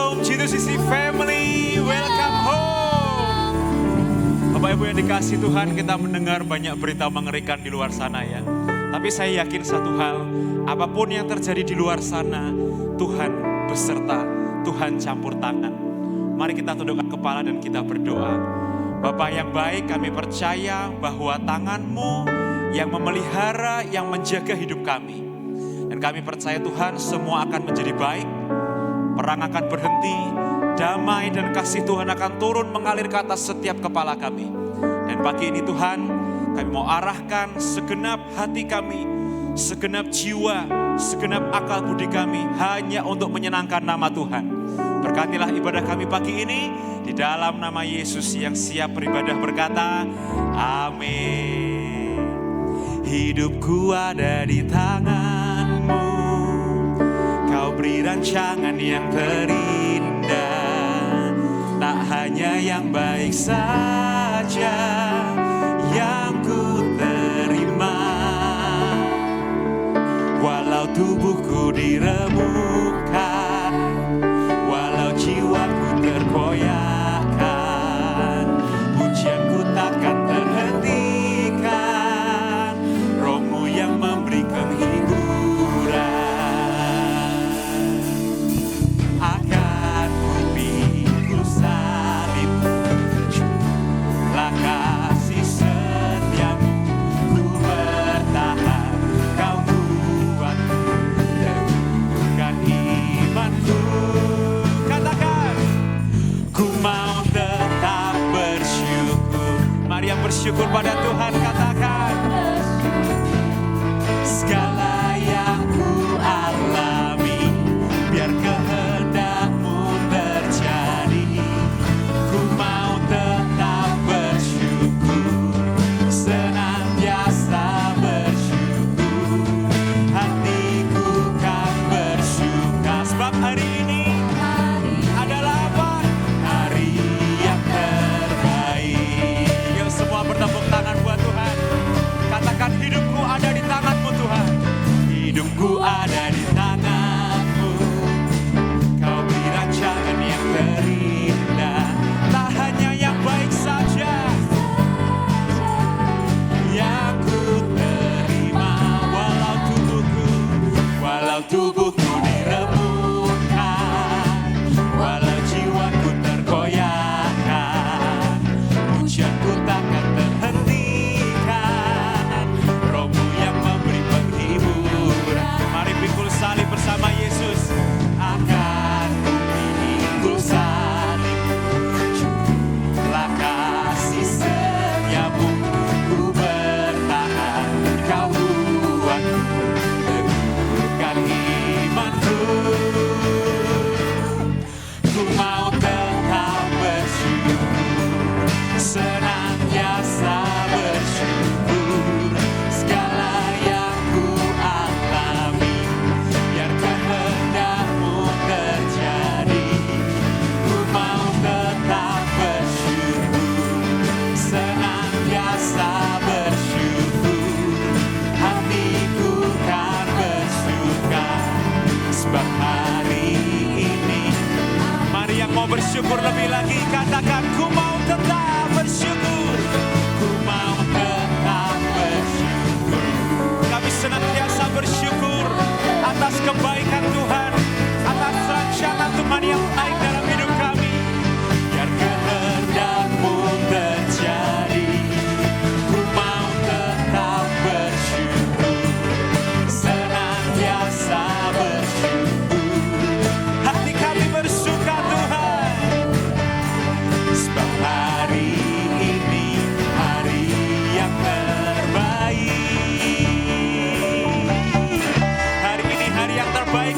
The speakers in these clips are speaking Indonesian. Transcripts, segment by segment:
Shalom G2CC family, welcome home. Bapak Ibu yang dikasihi Tuhan, kita mendengar banyak berita mengerikan di luar sana ya. Tapi saya yakin satu hal, apapun yang terjadi di luar sana, Tuhan beserta, Tuhan campur tangan. Mari kita tundukkan kepala dan kita berdoa. Bapa yang baik, kami percaya bahwa tangan-Mu yang memelihara, yang menjaga hidup kami. Dan kami percaya Tuhan semua akan menjadi baik. Perang akan berhenti, damai dan kasih Tuhan akan turun mengalir ke atas setiap kepala kami. Dan pagi ini Tuhan, kami mau arahkan segenap hati kami, segenap jiwa, segenap akal budi kami hanya untuk menyenangkan nama Tuhan. Berkatilah ibadah kami pagi ini, di dalam nama Yesus yang siap beribadah berkata, amin. Hidupku ada di tangan-Mu, Kau beri rancangan yang terindah, tak hanya yang baik saja yang ku terima. Walau tubuhku diremukkan, walau jiwaku terkoyakkan, pujianku takkan terhentikan, Roh-Mu yang memberi penghiburan. Bersyukur pada Tuhan, katakan segala yang ku alami, biar kehendak-Mu terjadi. Ku mau tetap bersyukur, senantiasa bersyukur. Hatiku kan bersuka, sebab hari ini adalah apa? Hari yang terbaik. Semua bertepuk tangan buat Tuhan. Katakan hidupku ada di tangan-Mu Tuhan. Hidupku ada di tangan-Mu. Kau beri rancangan yang terindah, tak hanya yang baik saja yang ku terima. Walau tubuhku diremukkan, walau jiwaku terkoyakkan, pujianku takkan terhentikan, Roh-Mu yang memberi penghiburan. Mari pikul salib bersama Yesus. Akan ku pikul salib, jumlah kasih setiamu, ku bertahan, Kau buatku teguhkan imanku. Ku mau tetap bersyukur, senantiasa bersyukur. Segala yang ku alami, biar kehendak-Mu terjadi. Ku mau tetap bersyukur, senantiasa bersyukur. Hatiku kan bersuka, sebab hari ini. Mari yang mau bersyukur lebih lagi, katakan ku mau tetap bersyukur. Ku mau tetap bersyukur. Kami senantiasa bersyukur atas kebaikan Tuhan, atas rancangan Tuhan yang baik dalam hidup kami. Biar kehendak-Mu terjadi. Ku mau tetap bersyukur, senantiasa bersyukur. Hati kami bersuka Tuhan, sebab hari ini hari yang terbaik. Hari ini hari yang terbaik.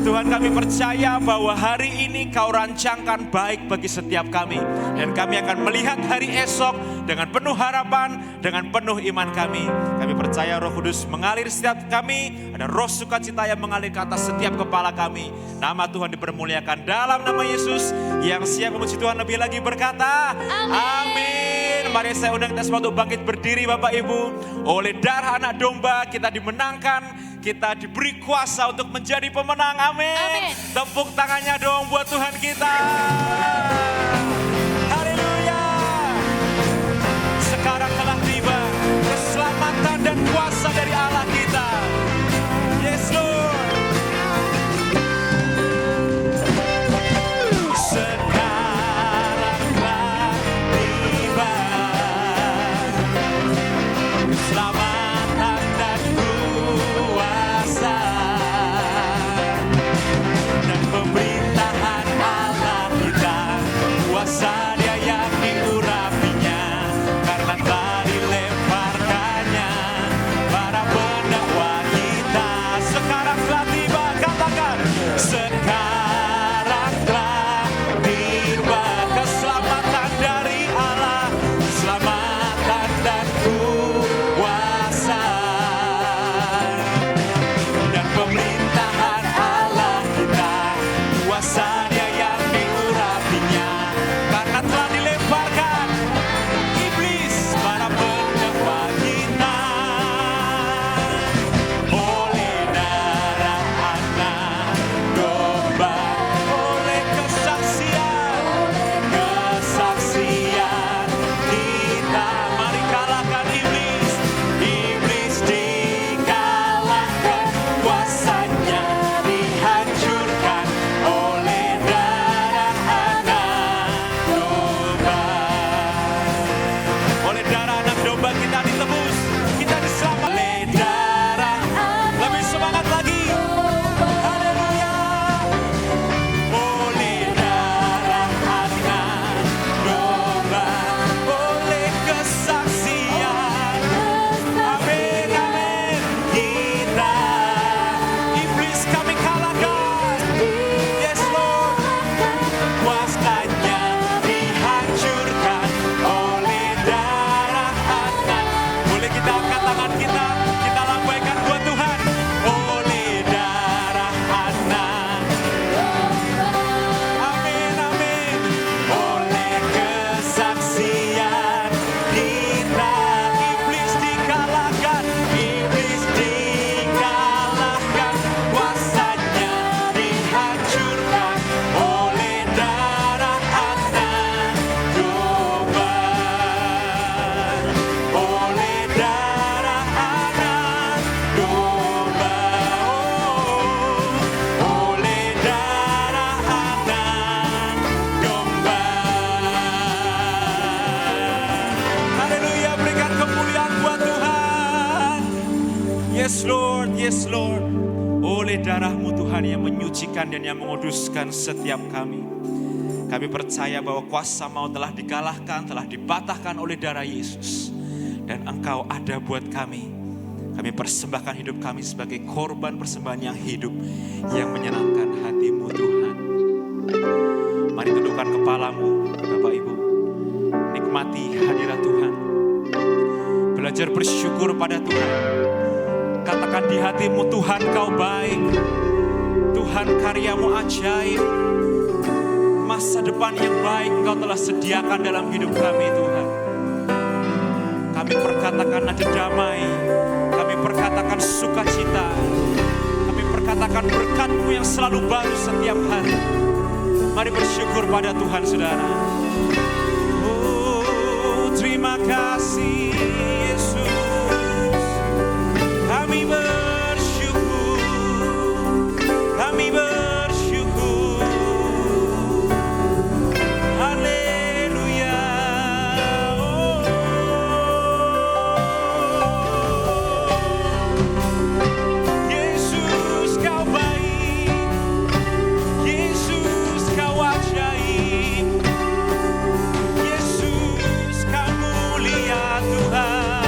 Tuhan, kami percaya bahwa hari ini Kau rancangkan baik bagi setiap kami. Dan kami akan melihat hari esok dengan penuh harapan, dengan penuh iman kami. Kami percaya Roh Kudus mengalir setiap kami. Ada roh sukacita yang mengalir ke atas setiap kepala kami. Nama Tuhan dipermuliakan dalam nama Yesus. Yang siap memuji Tuhan lebih lagi berkata, amin. Mari saya undang kita semua untuk bangkit berdiri Bapak Ibu. Oleh darah anak domba kita dimenangkan. Kita diberi kuasa untuk menjadi pemenang. Amin. Tepuk tangannya dong buat Tuhan kita. Haleluya. Sekarang telah tiba keselamatan dan kuasa dari Allah kita. Yes Lord. Sekarang telah tiba keselamatan dan kuasa dan pemerintahan Allah kita. Kuasa Dia yang diurapinya, karena telah dilemparkannya para pendakwa kita. Sekarang telah tiba, katakan, sekarang telah tiba keselamatan dari Allah, keselamatan dan kuasa dan pemerintahan Allah kita. Kuasa Dia yang diurapinya, karena telah dilemparkan iblis para pendakwa kita. Oleh darah anak domba, oleh kesaksian kita. Mari kalahkan iblis. Iblis dikalahkan, kuasanya dihancurkan oleh darah anak domba. Oleh darah anak domba kita ditebus, kita diselamatkan. Oleh darah, lebih semangat lagi. Haleluya. Oleh darah anak domba, oleh kesaksian. Amin, amin. Kita, iblis kami kalahkan. Yes Lord. Kuasanya dihancurkan oleh darah anak. Boleh kita angkat tangan kita lambaikan buat Tuhan. Oleh darah anak. Amin, amin. Oleh kesaksian kita, iblis dikalahkan. Iblis dikalahkan, kuasanya dihancurkan oleh darah anak domba. Oleh darah anak domba. Oleh darah anak domba. Haleluya, berikan kemuliaan buat Tuhan. Yes Lord, yes Lord. Oleh darah-Mu Tuhan yang menyucikan dan yang menguduskan setiap kami. Kami percaya bahwa kuasa maut telah dikalahkan, telah dipatahkan oleh darah Yesus. Dan Engkau ada buat kami. Kami persembahkan hidup kami sebagai korban persembahan yang hidup, yang menyenangkan hati-Mu Tuhan. Mari tundukkan kepalamu Bapak Ibu. Nikmati hadirat Tuhan. Belajar bersyukur pada Tuhan. Katakan di hatimu, Tuhan Kau baik. Tuhan karya-Mu ajaib. Masa depan yang baik Engkau telah sediakan dalam hidup kami Tuhan. Kami perkatakan ada damai. Kami perkatakan sukacita. Kami perkatakan berkat-Mu yang selalu baru setiap hari. Mari bersyukur pada Tuhan saudara. Oh, terima kasih Yesus. Kami bersyukur. Kami bersyukur. Haleluya. Oh. Yesus Kau baik. Yesus Kau ajaib. Yesus Kau mulia Tuhan.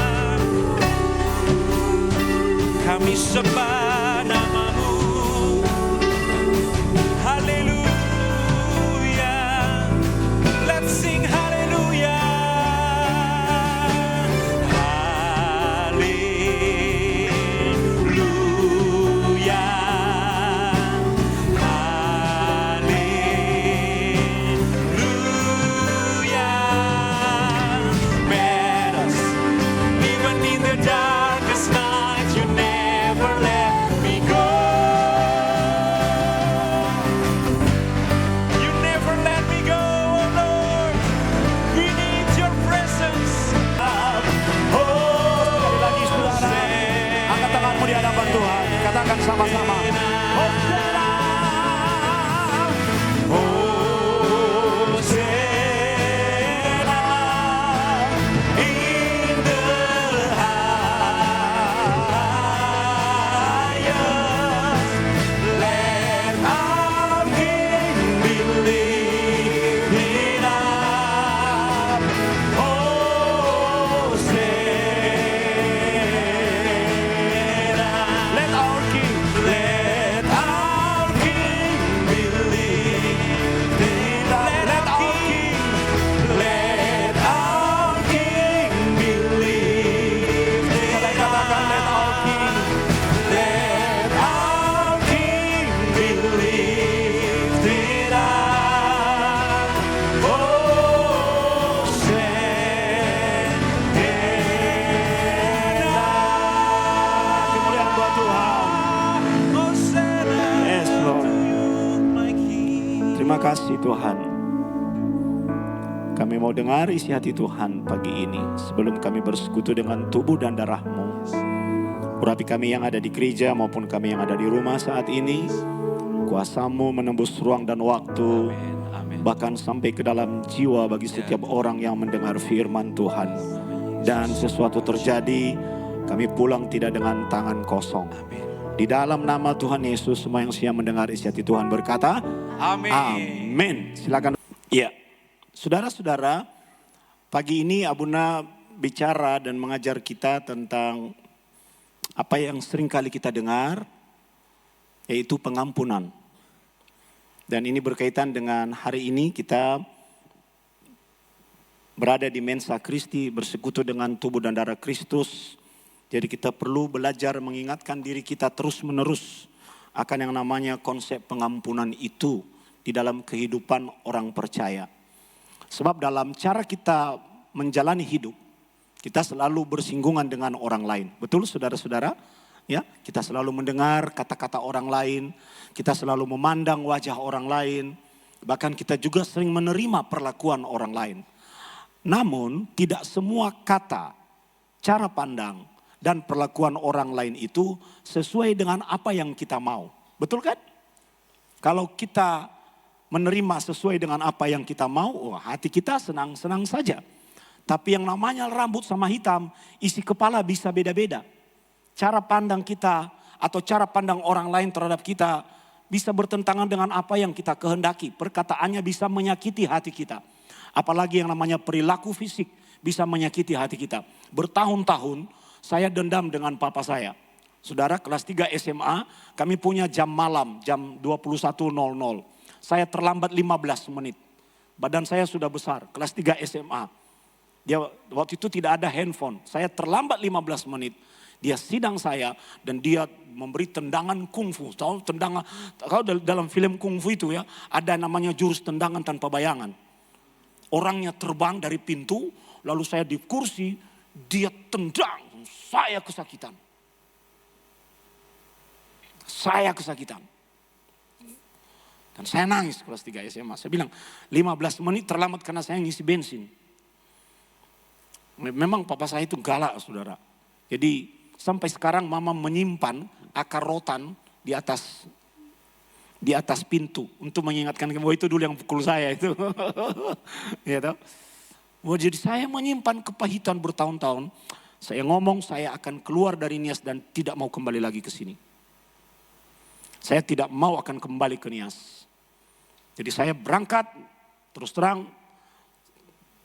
Terima kasih Tuhan. Kami mau dengar isi hati Tuhan pagi ini sebelum kami bersekutu dengan tubuh dan darah-Mu. Urapi kami yang ada di gereja maupun kami yang ada di rumah saat ini. Kuasa-Mu menembus ruang dan waktu, bahkan sampai ke dalam jiwa bagi setiap orang yang mendengar firman Tuhan. Dan sesuatu terjadi, kami pulang tidak dengan tangan kosong. Di dalam nama Tuhan Yesus, semua yang siap mendengar isi hati Tuhan berkata, Amin. Amin. Silakan. Ya, saudara-saudara, pagi ini Abuna bicara dan mengajar kita tentang apa yang sering kali kita dengar, yaitu pengampunan. Dan ini berkaitan dengan hari ini kita berada di Mensa Kristi, bersekutu dengan tubuh dan darah Kristus. Jadi kita perlu belajar mengingatkan diri kita terus-menerus akan yang namanya konsep pengampunan itu di dalam kehidupan orang percaya. Sebab dalam cara kita menjalani hidup, kita selalu bersinggungan dengan orang lain. Betul saudara-saudara? Ya, kita selalu mendengar kata-kata orang lain, kita selalu memandang wajah orang lain, bahkan kita juga sering menerima perlakuan orang lain. Namun tidak semua kata, cara pandang, dan perlakuan orang lain itu sesuai dengan apa yang kita mau. Betul kan? Kalau kita menerima sesuai dengan apa yang kita mau, hati kita senang-senang saja. Tapi yang namanya rambut sama hitam, isi kepala bisa beda-beda. Cara pandang kita atau cara pandang orang lain terhadap kita bisa bertentangan dengan apa yang kita kehendaki. Perkataannya bisa menyakiti hati kita. Apalagi yang namanya perilaku fisik bisa menyakiti hati kita. Bertahun-tahun saya dendam dengan papa saya. Saudara, kelas 3 SMA, kami punya jam malam, jam 21.00. Saya terlambat 15 menit. Badan saya sudah besar, kelas 3 SMA. Dia waktu itu tidak ada handphone. Saya terlambat 15 menit. Dia sidang saya dan dia memberi tendangan kungfu. Tahu tendangan, kalau dalam film kungfu itu ya, ada namanya jurus tendangan tanpa bayangan. Orangnya terbang dari pintu, lalu saya di kursi, dia tendang. Saya kesakitan. Saya kesakitan. Dan saya nangis kelas 3 SMA. Saya bilang 15 menit terlambat karena saya ngisi bensin. Memang papa saya itu galak saudara. Jadi sampai sekarang mama menyimpan akar rotan di atas pintu. Untuk mengingatkan bahwa itu dulu yang pukul saya itu. Ya toh? Jadi saya menyimpan kepahitan bertahun-tahun. Saya ngomong saya akan keluar dari Nias dan tidak mau kembali lagi ke sini. Saya tidak mau akan kembali ke Nias. Jadi saya berangkat, terus terang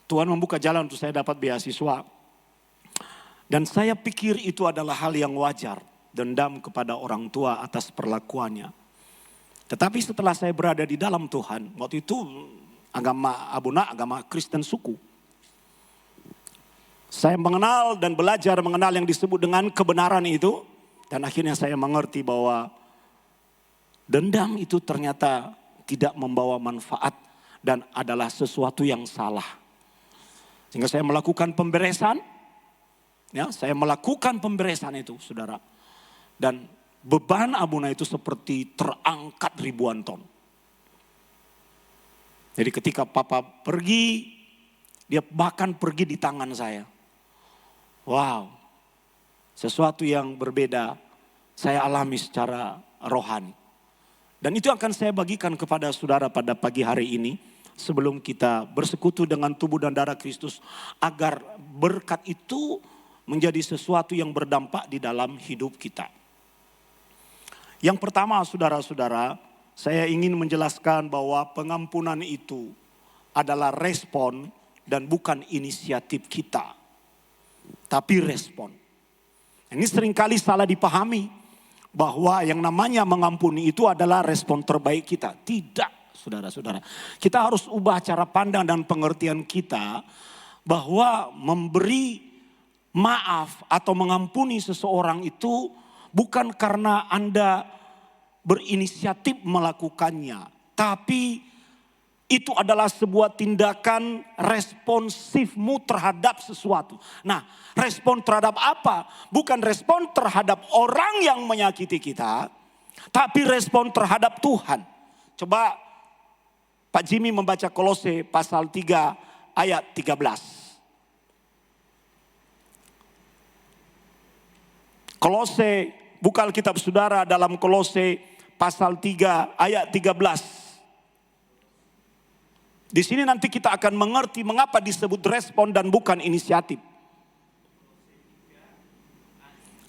Tuhan membuka jalan untuk saya dapat beasiswa. Dan saya pikir itu adalah hal yang wajar, dendam kepada orang tua atas perlakuannya. Tetapi setelah saya berada di dalam Tuhan, waktu itu agama Abuna, agama Kristen suku. Saya mengenal dan belajar mengenal yang disebut dengan kebenaran itu. Dan akhirnya saya mengerti bahwa dendam itu ternyata tidak membawa manfaat dan adalah sesuatu yang salah. Sehingga saya melakukan pemberesan. Ya, saya melakukan pemberesan itu, saudara. Dan beban Abuna itu seperti terangkat ribuan ton. Jadi ketika papa pergi, dia bahkan pergi di tangan saya. Wow, sesuatu yang berbeda saya alami secara rohani. Dan itu akan saya bagikan kepada saudara pada pagi hari ini. Sebelum kita bersekutu dengan tubuh dan darah Kristus. Agar berkat itu menjadi sesuatu yang berdampak di dalam hidup kita. Yang pertama saudara-saudara, saya ingin menjelaskan bahwa pengampunan itu adalah respon dan bukan inisiatif kita. Tapi respon. Ini seringkali salah dipahami bahwa yang namanya mengampuni itu adalah respon terbaik kita. Tidak, saudara-saudara. Kita harus ubah cara pandang dan pengertian kita bahwa memberi maaf atau mengampuni seseorang itu bukan karena Anda berinisiatif melakukannya, tapi itu adalah sebuah tindakan responsifmu terhadap sesuatu. Nah, respon terhadap apa? Bukan respon terhadap orang yang menyakiti kita, tapi respon terhadap Tuhan. Coba Pak Jimmy membaca Kolose pasal 3 ayat 13. Kolose, buka Alkitab saudara dalam Kolose pasal 3 ayat 13. Di sini nanti kita akan mengerti mengapa disebut respon dan bukan inisiatif.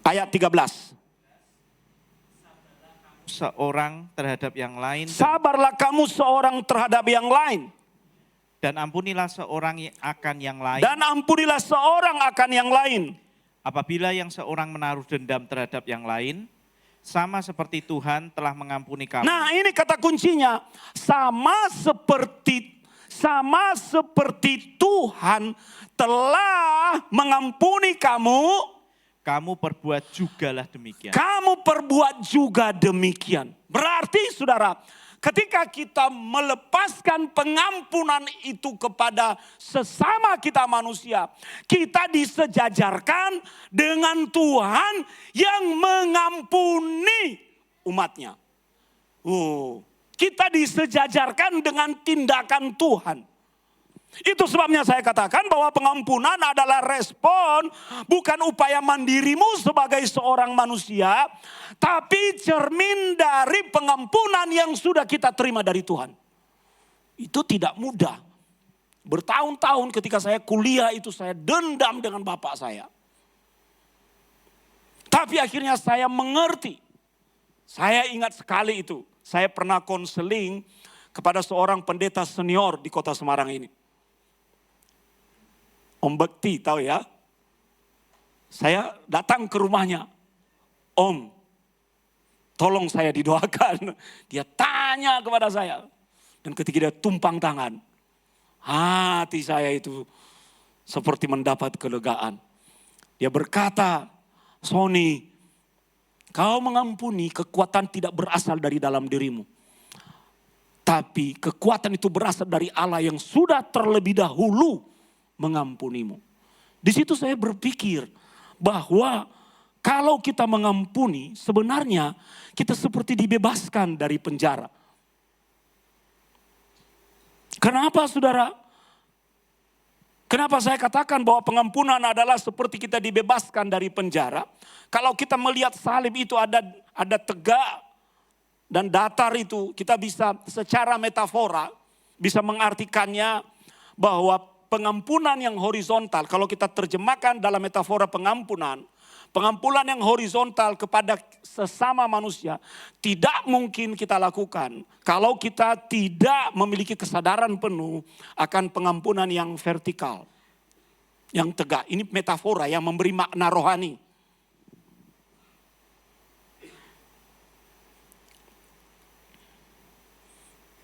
Ayat 13. Seorang terhadap yang lain Sabarlah kamu seorang terhadap yang lain. dan ampunilah seorang akan yang lain. Dan ampunilah seorang akan yang lain. Apabila yang seorang menaruh dendam terhadap yang lain, sama seperti Tuhan telah mengampuni kamu. Nah, ini kata kuncinya. Sama seperti Tuhan telah mengampuni kamu, Kamu perbuat jugalah demikian. kamu perbuat juga demikian. Berarti saudara, ketika kita melepaskan pengampunan itu kepada sesama kita manusia, kita disejajarkan dengan Tuhan yang mengampuni umatnya. Kita disejajarkan dengan tindakan Tuhan. Itu sebabnya saya katakan bahwa pengampunan adalah respon, bukan upaya mandirimu sebagai seorang manusia, tapi cermin dari pengampunan yang sudah kita terima dari Tuhan. Itu tidak mudah. Bertahun-tahun ketika saya kuliah itu saya dendam dengan bapak saya. Tapi akhirnya saya mengerti. Saya ingat sekali itu. Saya pernah konseling kepada seorang pendeta senior di kota Semarang ini. Om Bekti, tahu ya? Saya datang ke rumahnya. Om, tolong saya didoakan. Dia tanya kepada saya. Dan ketika dia tumpang tangan, hati saya itu seperti mendapat kelegaan. Dia berkata, Sony, kau mengampuni, kekuatan tidak berasal dari dalam dirimu. Tapi kekuatan itu berasal dari Allah yang sudah terlebih dahulu mengampunimu. Di situ saya berpikir bahwa kalau kita mengampuni, sebenarnya kita seperti dibebaskan dari penjara. Kenapa saudara? Kenapa saya katakan bahwa pengampunan adalah seperti kita dibebaskan dari penjara? Kalau kita melihat salib itu ada tegak dan datar itu, kita bisa secara metafora bisa mengartikannya bahwa pengampunan yang horizontal, kalau kita terjemahkan dalam metafora pengampunan yang horizontal kepada sesama manusia tidak mungkin kita lakukan kalau kita tidak memiliki kesadaran penuh akan pengampunan yang vertikal, yang tegak. Ini metafora yang memberi makna rohani.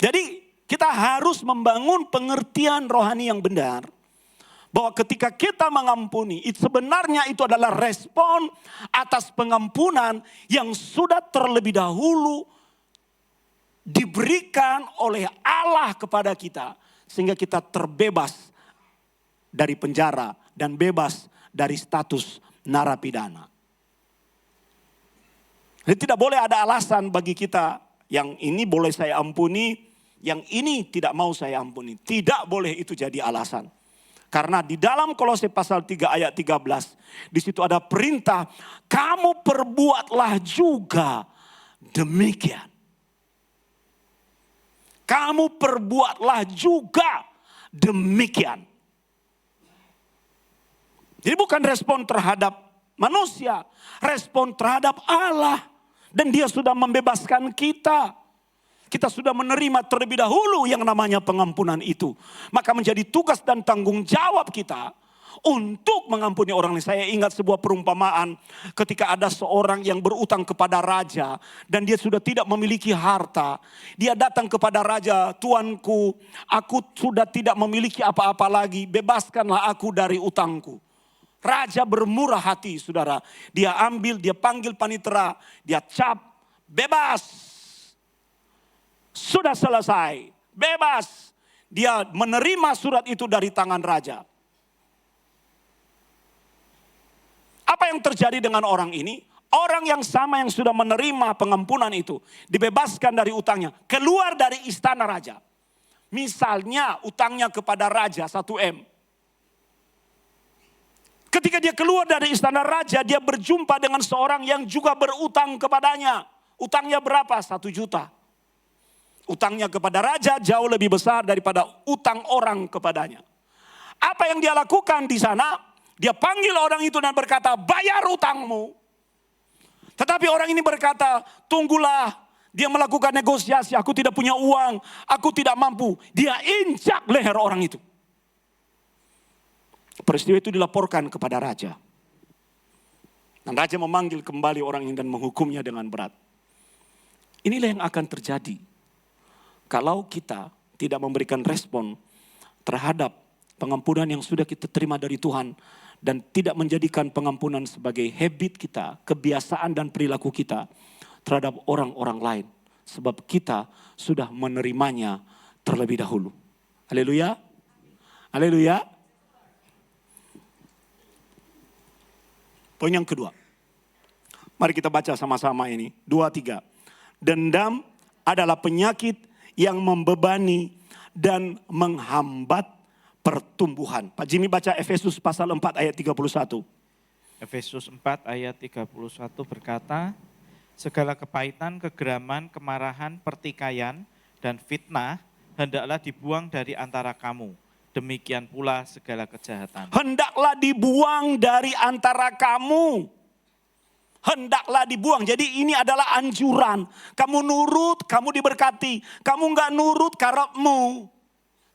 Jadi kita harus membangun pengertian rohani yang benar. Bahwa ketika kita mengampuni, sebenarnya itu adalah respon atas pengampunan yang sudah terlebih dahulu diberikan oleh Allah kepada kita. Sehingga kita terbebas dari penjara dan bebas dari status narapidana. Jadi tidak boleh ada alasan bagi kita, yang ini boleh saya ampuni, yang ini tidak mau saya ampuni. Tidak boleh itu jadi alasan. Karena di dalam Kolose pasal 3 ayat 13. Di situ ada perintah. Kamu perbuatlah juga demikian. Kamu perbuatlah juga demikian. Jadi bukan respon terhadap manusia. Respon terhadap Allah. Dan dia sudah membebaskan kita. Kita sudah menerima terlebih dahulu yang namanya pengampunan itu. Maka menjadi tugas dan tanggung jawab kita untuk mengampuni orang lain. Saya ingat sebuah perumpamaan ketika ada seorang yang berutang kepada raja. Dan dia sudah tidak memiliki harta. Dia datang kepada raja, tuanku, aku sudah tidak memiliki apa-apa lagi. Bebaskanlah aku dari utangku. Raja bermurah hati, saudara. Dia ambil, dia panggil panitera, dia cap, bebas. Sudah selesai, bebas. Dia menerima surat itu dari tangan raja. Apa yang terjadi dengan orang ini? Orang yang sama yang sudah menerima pengampunan itu, dibebaskan dari utangnya, keluar dari istana raja. Misalnya utangnya kepada raja 1M. Ketika dia keluar dari istana raja, dia berjumpa dengan seorang yang juga berutang kepadanya. Utangnya berapa? 1 juta. Utangnya kepada raja jauh lebih besar daripada utang orang kepadanya. Apa yang dia lakukan di sana? Dia panggil orang itu dan berkata, bayar utangmu. Tetapi orang ini berkata, tunggulah. Dia melakukan negosiasi, aku tidak punya uang, aku tidak mampu. Dia injak leher orang itu. Peristiwa itu dilaporkan kepada raja. Dan raja memanggil kembali orang ini dan menghukumnya dengan berat. Inilah yang akan terjadi kalau kita tidak memberikan respon terhadap pengampunan yang sudah kita terima dari Tuhan. Dan tidak menjadikan pengampunan sebagai habit kita, kebiasaan dan perilaku kita terhadap orang-orang lain. Sebab kita sudah menerimanya terlebih dahulu. Haleluya. Haleluya. Poin yang kedua. Mari kita baca sama-sama ini. 2, 3. Dendam adalah penyakit yang membebani dan menghambat pertumbuhan. Pak Jimmy baca Efesus pasal 4 ayat 31. Efesus 4 ayat 31 berkata, segala kepahitan, kegeraman, kemarahan, pertikaian, dan fitnah hendaklah dibuang dari antara kamu. Demikian pula segala kejahatan. Hendaklah dibuang dari antara kamu. Hendaklah dibuang. Jadi ini adalah anjuran. Kamu nurut, kamu diberkati. Kamu enggak nurut, karepmu.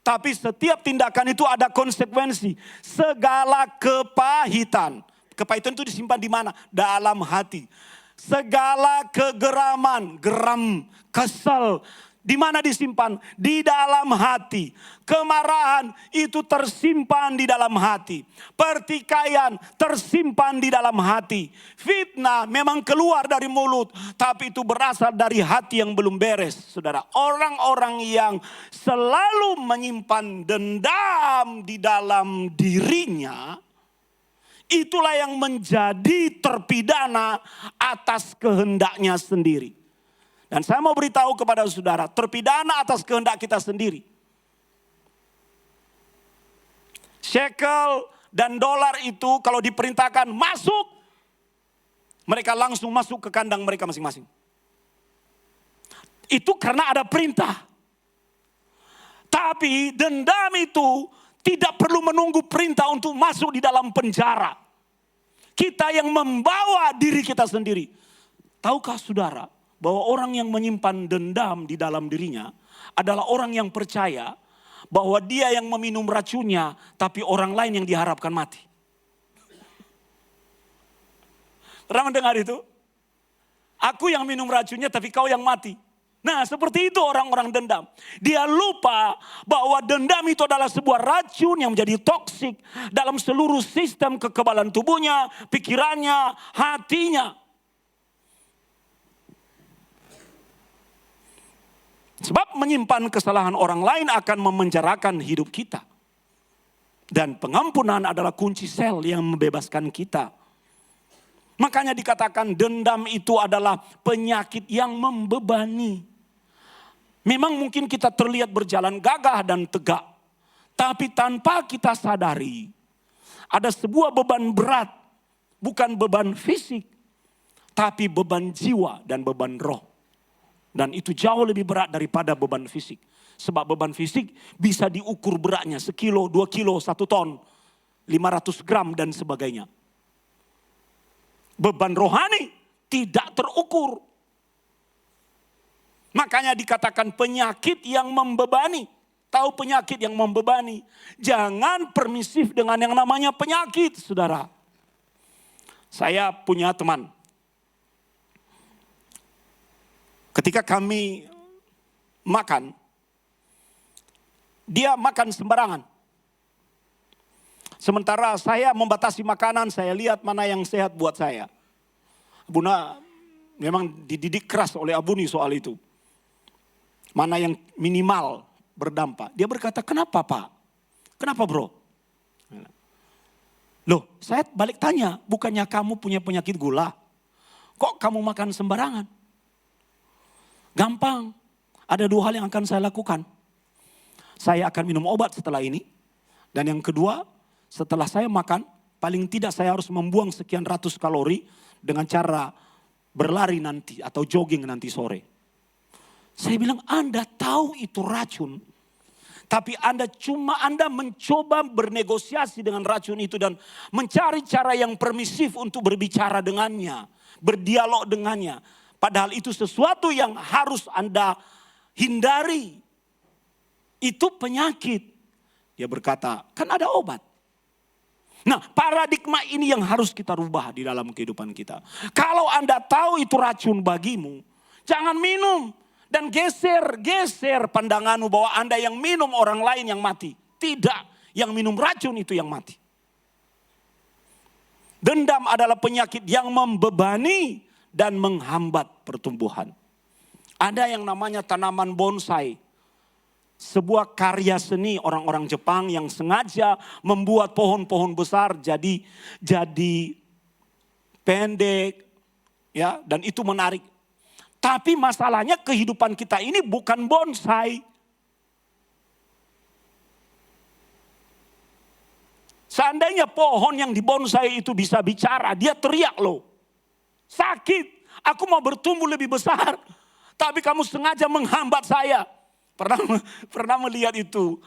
Tapi setiap tindakan itu ada konsekuensi. Segala kepahitan. Kepahitan itu disimpan di mana? Dalam hati. Segala kegeraman, geram, kesel. Di mana disimpan? Di dalam hati. Kemarahan itu tersimpan di dalam hati. Pertikaian tersimpan di dalam hati. Fitnah memang keluar dari mulut, tapi itu berasal dari hati yang belum beres. Saudara, orang-orang yang selalu menyimpan dendam di dalam dirinya, itulah yang menjadi terpidana atas kehendaknya sendiri. Dan saya mau beritahu kepada saudara, terpidana atas kehendak kita sendiri. Shekel dan dolar itu kalau diperintahkan masuk, mereka langsung masuk ke kandang mereka masing-masing. Itu karena ada perintah. Tapi dendam itu tidak perlu menunggu perintah untuk masuk di dalam penjara. Kita yang membawa diri kita sendiri. Tahukah saudara bahwa orang yang menyimpan dendam di dalam dirinya adalah orang yang percaya bahwa dia yang meminum racunnya, tapi orang lain yang diharapkan mati. Pernah mendengar itu? Aku yang minum racunnya, tapi kau yang mati. Nah, seperti itu orang-orang dendam. Dia lupa bahwa dendam itu adalah sebuah racun yang menjadi toksik dalam seluruh sistem kekebalan tubuhnya, pikirannya, hatinya. Sebab menyimpan kesalahan orang lain akan memenjarakan hidup kita. Dan pengampunan adalah kunci sel yang membebaskan kita. Makanya dikatakan dendam itu adalah penyakit yang membebani. Memang mungkin kita terlihat berjalan gagah dan tegak. Tapi tanpa kita sadari, ada sebuah beban berat. Bukan beban fisik, tapi beban jiwa dan beban roh. Dan itu jauh lebih berat daripada beban fisik. Sebab beban fisik bisa diukur beratnya 1 kilo, 2 kilo, 1 ton, 500 gram dan sebagainya. Beban rohani tidak terukur. Makanya dikatakan penyakit yang membebani. Tahu penyakit yang membebani? Jangan permisif dengan yang namanya penyakit, saudara. Saya punya teman. Ketika kami makan, dia makan sembarangan. Sementara saya membatasi makanan, saya lihat mana yang sehat buat saya. Abuna memang dididik keras oleh Abuni soal itu. Mana yang minimal berdampak. Dia berkata, kenapa Pak? Kenapa bro? Loh, saya balik tanya, bukannya kamu punya penyakit gula? Kok kamu makan sembarangan? Gampang, ada 2 hal yang akan saya lakukan. saya akan minum obat setelah ini. Dan yang kedua, setelah saya makan, paling tidak saya harus membuang sekian ratus kalori dengan cara berlari nanti atau jogging nanti sore. Saya bilang, Anda tahu itu racun. Tapi Anda mencoba bernegosiasi dengan racun itu dan mencari cara yang permisif untuk berbicara dengannya, berdialog dengannya. Padahal itu sesuatu yang harus Anda hindari. Itu penyakit. Dia berkata, kan ada obat. Nah, paradigma ini yang harus kita rubah di dalam kehidupan kita. Kalau Anda tahu itu racun bagimu, jangan minum. Dan geser pandanganmu bahwa Anda yang minum orang lain yang mati. Tidak, yang minum racun itu yang mati. Dendam adalah penyakit yang membebani dan menghambat pertumbuhan. Ada yang namanya tanaman bonsai. Sebuah karya seni orang-orang Jepang yang sengaja membuat pohon-pohon besar jadi pendek, ya, dan itu menarik. Tapi masalahnya kehidupan kita ini bukan bonsai. Seandainya pohon yang dibonsai itu bisa bicara, dia teriak loh. Sakit, aku mau bertumbuh lebih besar. Tapi kamu sengaja menghambat saya. Pernah melihat itu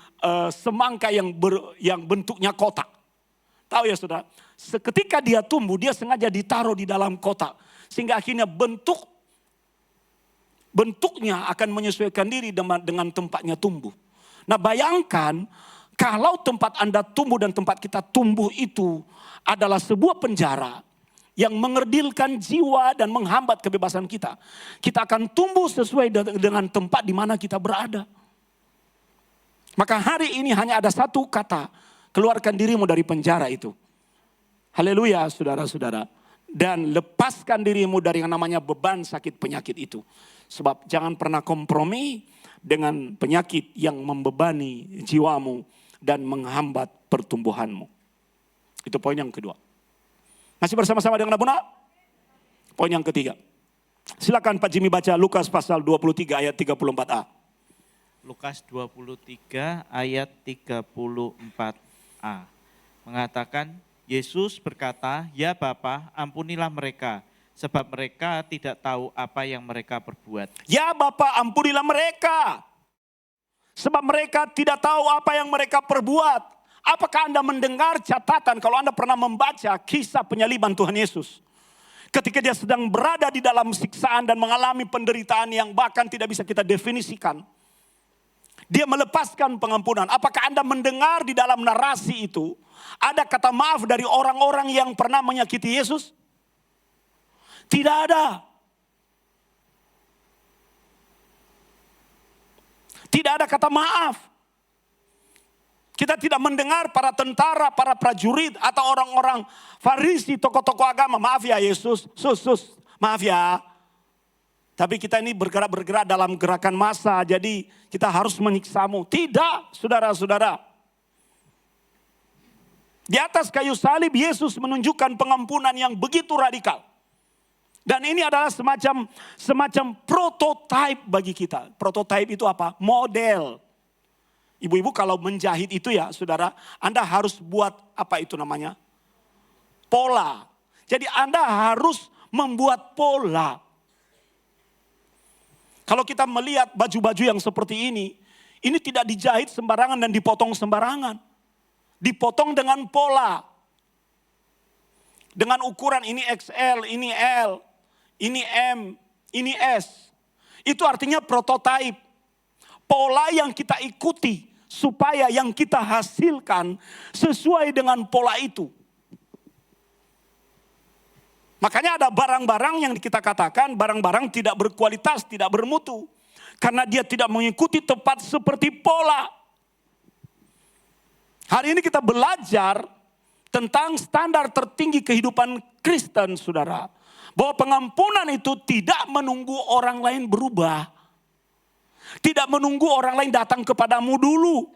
semangka yang bentuknya kotak. Tahu ya saudara? Ketika dia tumbuh, dia sengaja ditaruh di dalam kotak. Sehingga akhirnya bentuknya akan menyesuaikan diri dengan tempatnya tumbuh. Nah bayangkan kalau tempat Anda tumbuh dan tempat kita tumbuh itu adalah sebuah penjara yang mengerdilkan jiwa dan menghambat kebebasan kita. Kita akan tumbuh sesuai dengan tempat di mana kita berada. Maka hari ini hanya ada satu kata, keluarkan dirimu dari penjara itu. Haleluya saudara-saudara. Dan lepaskan dirimu dari yang namanya beban sakit penyakit itu. Sebab jangan pernah kompromi dengan penyakit yang membebani jiwamu dan menghambat pertumbuhanmu. Itu poin yang kedua. Masih bersama-sama dengan Abu Nak? Poin yang ketiga. Silakan Pak Jimmy baca Lukas pasal 23 ayat 34a. Lukas 23 ayat 34a. Mengatakan, Yesus berkata, "Ya Bapa, ampunilah mereka, sebab mereka tidak tahu apa yang mereka perbuat." Ya Bapa, ampunilah mereka, sebab mereka tidak tahu apa yang mereka perbuat. Apakah Anda mendengar catatan kalau Anda pernah membaca kisah penyaliban Tuhan Yesus? Ketika dia sedang berada di dalam siksaan dan mengalami penderitaan yang bahkan tidak bisa kita definisikan. Dia melepaskan pengampunan. Apakah Anda mendengar di dalam narasi itu ada kata maaf dari orang-orang yang pernah menyakiti Yesus? Tidak ada. Tidak ada kata maaf. Kita tidak mendengar para tentara, para prajurit atau orang-orang Farisi, tokoh-tokoh agama. Maaf ya Yesus, maaf ya. Tapi kita ini bergerak dalam gerakan massa, jadi kita harus menyiksamu. Tidak, saudara-saudara. Di atas kayu salib Yesus menunjukkan pengampunan yang begitu radikal. Dan ini adalah semacam prototipe bagi kita. Prototipe itu apa? Model. Ibu-ibu kalau menjahit itu ya saudara, Anda harus buat apa itu namanya? Pola. Jadi Anda harus membuat pola. Kalau kita melihat baju-baju yang seperti ini tidak dijahit sembarangan dan dipotong sembarangan. Dipotong dengan pola. Dengan ukuran ini XL, ini L, ini M, ini S. Itu artinya prototipe. Pola yang kita ikuti supaya yang kita hasilkan sesuai dengan pola itu. Makanya ada barang-barang yang kita katakan barang-barang tidak berkualitas, tidak bermutu. Karena dia tidak mengikuti tepat seperti pola. Hari ini kita belajar tentang standar tertinggi kehidupan Kristen, saudara. Bahwa pengampunan itu tidak menunggu orang lain berubah. Tidak menunggu orang lain datang kepadamu dulu.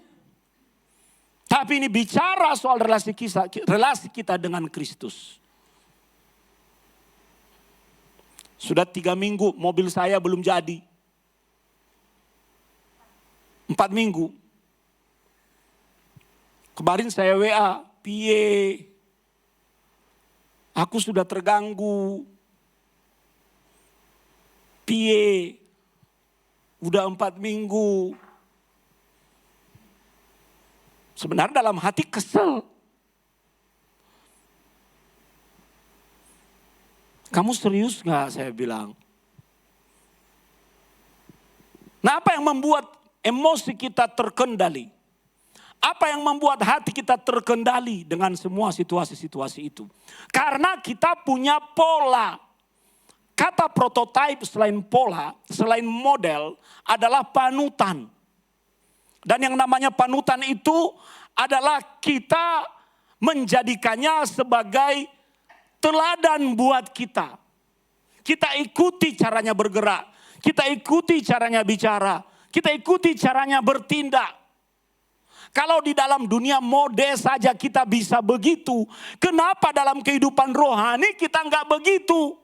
Tapi ini bicara soal relasi kita dengan Kristus. Sudah 3 minggu mobil saya belum jadi. 4 minggu. Kemarin saya WA, piye, aku sudah terganggu. Piye, udah 4 minggu. Sebenarnya dalam hati kesel. Kamu serius gak? Saya bilang. Nah, apa yang membuat emosi kita terkendali? Apa yang membuat hati kita terkendali dengan semua situasi-situasi itu? Karena kita punya pola. Kata prototype selain pola, selain model adalah panutan. Dan yang namanya panutan itu adalah kita menjadikannya sebagai teladan buat kita. Kita ikuti caranya bergerak. Kita ikuti caranya bicara. Kita ikuti caranya bertindak. Kalau di dalam dunia mode saja kita bisa begitu. Kenapa dalam kehidupan rohani kita nggak begitu?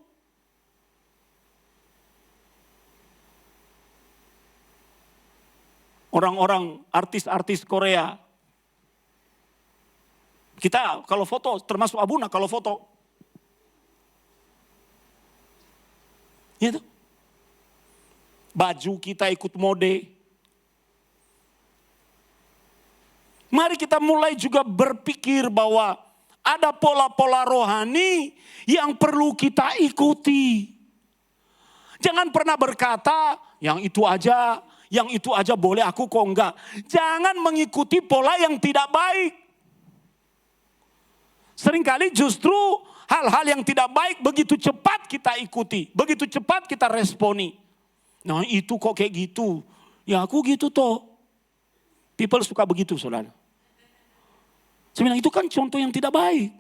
Orang-orang artis-artis Korea. Kita kalau foto, termasuk Abuna kalau foto. Gitu. Baju kita ikut mode. Mari kita mulai juga berpikir bahwa ada pola-pola rohani yang perlu kita ikuti. Jangan pernah berkata, yang itu aja boleh, aku kok enggak. Jangan mengikuti pola yang tidak baik. Seringkali justru hal-hal yang tidak baik begitu cepat kita ikuti. Begitu cepat kita responi. Nah itu kok kayak gitu. Ya aku gitu toh. People suka begitu saudara. Saya bilang itu kan contoh yang tidak baik.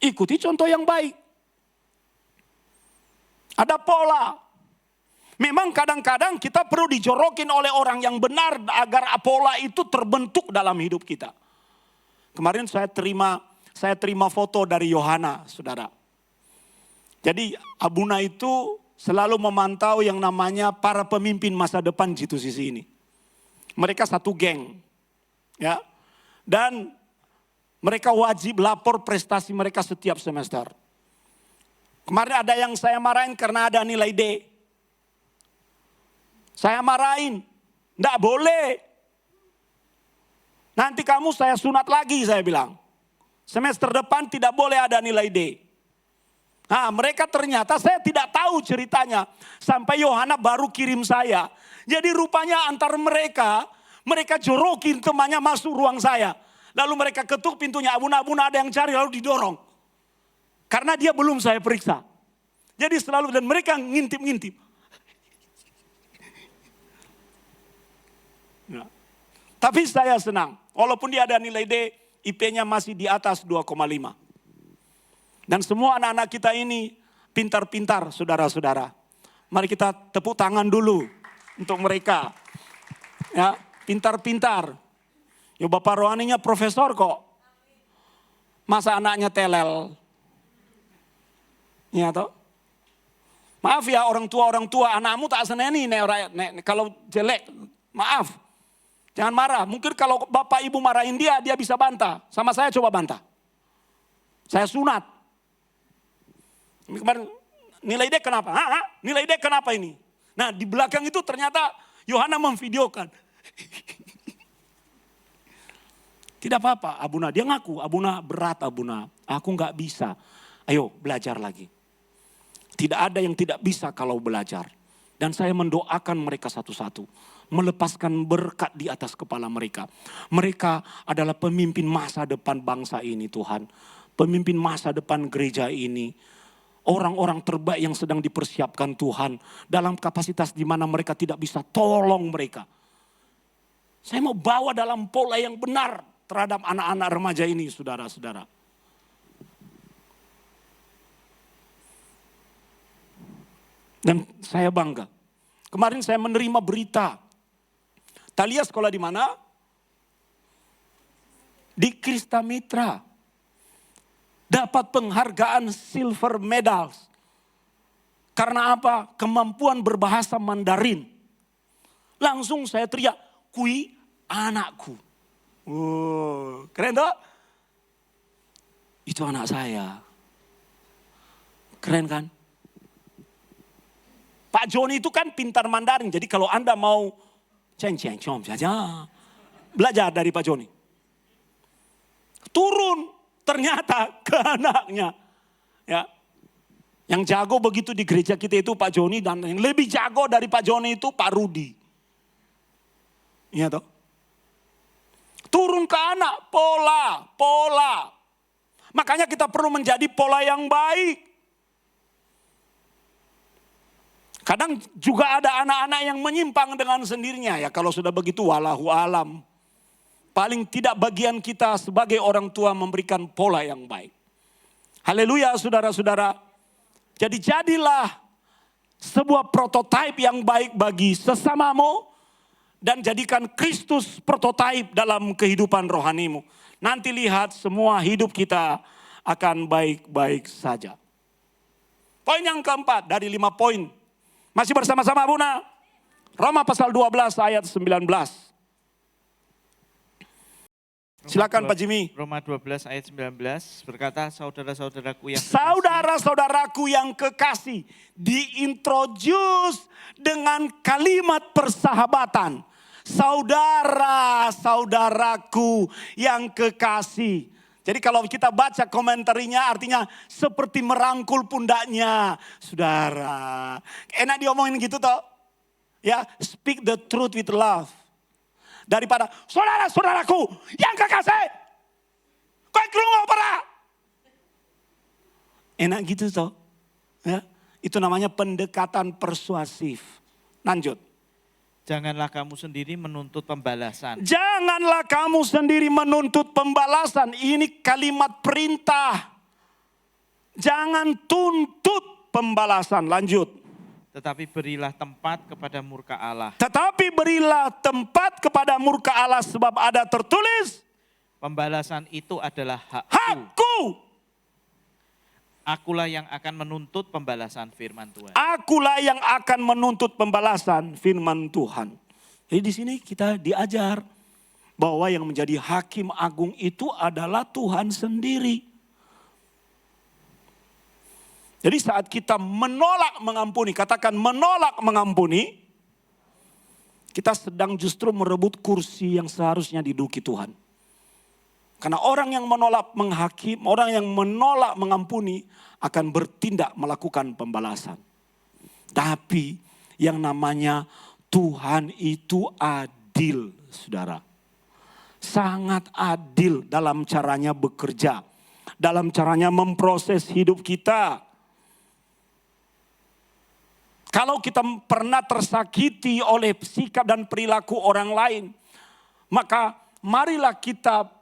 Ikuti contoh yang baik. Ada pola. Memang kadang-kadang kita perlu dijorokin oleh orang yang benar agar pola itu terbentuk dalam hidup kita. Kemarin saya terima foto dari Yohana, saudara. Jadi Abuna itu selalu memantau yang namanya para pemimpin masa depan G2CC ini. Mereka satu geng, ya, dan mereka wajib lapor prestasi mereka setiap semester. Kemarin ada yang saya marahin karena ada nilai D. Saya marahin, enggak boleh. Nanti kamu saya sunat lagi, saya bilang. Semester depan tidak boleh ada nilai D. Nah, mereka ternyata saya tidak tahu ceritanya. Sampai Yohana baru kirim saya. Jadi rupanya antar mereka jorokin temannya masuk ruang saya. Lalu mereka ketuk pintunya, Abuna ada yang cari, lalu didorong. Karena dia belum saya periksa. Jadi selalu, dan mereka ngintip-ngintip. Nah, tapi saya senang. Walaupun dia ada nilai D, IP-nya masih di atas 2,5. Dan semua anak-anak kita ini pintar-pintar, saudara-saudara. Mari kita tepuk tangan dulu untuk mereka. Ya, pintar-pintar. Ya bapak rohaninya profesor kok. Masa anaknya telel? Ya toh? Maaf ya orang tua, anakmu tak seneni kalau jelek. Maaf. Jangan marah. Mungkin kalau bapak ibu marahin dia bisa bantah. Sama saya coba bantah. Saya sunat. Kemarin nilai D kenapa? Nilai D kenapa ini? Nah di belakang itu ternyata Yohana memvideokan. Tidak apa-apa Abuna. Dia ngaku Abuna berat Abuna. Aku gak bisa. Ayo belajar lagi. Tidak ada yang tidak bisa kalau belajar. Dan saya mendoakan mereka satu-satu. Melepaskan berkat di atas kepala mereka. Mereka adalah pemimpin masa depan bangsa ini Tuhan. Pemimpin masa depan gereja ini. Orang-orang terbaik yang sedang dipersiapkan Tuhan. Dalam kapasitas di mana mereka tidak bisa tolong mereka. Saya mau bawa dalam pola yang benar terhadap anak-anak remaja ini saudara-saudara. Dan saya bangga. Kemarin saya menerima berita. Talia sekolah di mana? Di Krista Mitra. Dapat penghargaan silver medals. Karena apa? Kemampuan berbahasa Mandarin. Langsung saya teriak, kui anakku. Keren toh? Itu anak saya. Keren kan? Pak Joni itu kan pintar Mandarin. Jadi kalau Anda mau ceng-ceng-com saja, belajar dari Pak Joni. Turun ternyata ke anaknya. Ya. Yang jago begitu di gereja kita itu Pak Joni, dan yang lebih jago dari Pak Joni itu Pak Rudi. Iya toh? Turun ke anak, pola. Makanya kita perlu menjadi pola yang baik. Kadang juga ada anak-anak yang menyimpang dengan sendirinya. Ya kalau sudah begitu walahu alam. Paling tidak bagian kita sebagai orang tua memberikan pola yang baik. Haleluya saudara-saudara. Jadi jadilah sebuah prototipe yang baik bagi sesamamu. Dan jadikan Kristus prototipe dalam kehidupan rohanimu. Nanti lihat semua hidup kita akan baik-baik saja. Poin yang keempat dari 5 poin. Masih bersama-sama Buna. Roma pasal 12 ayat 19. Silakan Pak Jimmy. Roma 12 ayat 19 berkata, saudara-saudaraku yang kekasih, diintroduce dengan kalimat persahabatan. Saudara-saudaraku yang kekasih. Jadi kalau kita baca komentarnya artinya seperti merangkul pundaknya. Saudara. Enak diomongin gitu toh. Ya, speak the truth with love. Daripada saudara-saudaraku yang kekasih. Kau kerungu para. Enak gitu toh. Ya, itu namanya pendekatan persuasif. Lanjut. Janganlah kamu sendiri menuntut pembalasan. Janganlah kamu sendiri menuntut pembalasan. Ini kalimat perintah. Jangan tuntut pembalasan. Lanjut. Tetapi berilah tempat kepada murka Allah. Tetapi berilah tempat kepada murka Allah sebab ada tertulis. Pembalasan itu adalah hakku. Hakku. Akulah yang akan menuntut pembalasan firman Tuhan. Akulah yang akan menuntut pembalasan firman Tuhan. Jadi di sini kita diajar bahwa yang menjadi hakim agung itu adalah Tuhan sendiri. Jadi saat kita menolak mengampuni, katakan menolak mengampuni, kita sedang justru merebut kursi yang seharusnya diduduki Tuhan. Karena orang yang menolak menghakim, orang yang menolak mengampuni akan bertindak melakukan pembalasan. Tapi yang namanya Tuhan itu adil, saudara. Sangat adil dalam caranya bekerja, dalam caranya memproses hidup kita. Kalau kita pernah tersakiti oleh sikap dan perilaku orang lain, maka marilah kita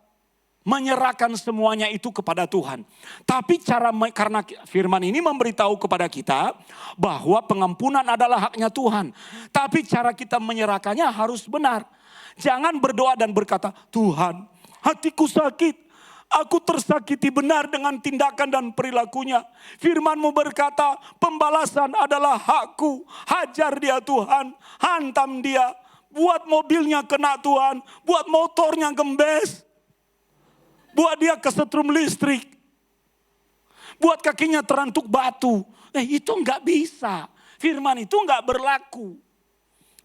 menyerahkan semuanya itu kepada Tuhan. Tapi karena firman ini memberitahu kepada kita bahwa pengampunan adalah haknya Tuhan. Tapi cara kita menyerahkannya harus benar. Jangan berdoa dan berkata, Tuhan, hatiku sakit. Aku tersakiti benar dengan tindakan dan perilakunya. Firman-Mu berkata, pembalasan adalah hakku. Hajar dia Tuhan, hantam dia. Buat mobilnya kena Tuhan, buat motornya gembes. Buat dia kesetrum listrik. Buat kakinya terantuk batu. Itu enggak bisa. Firman itu enggak berlaku.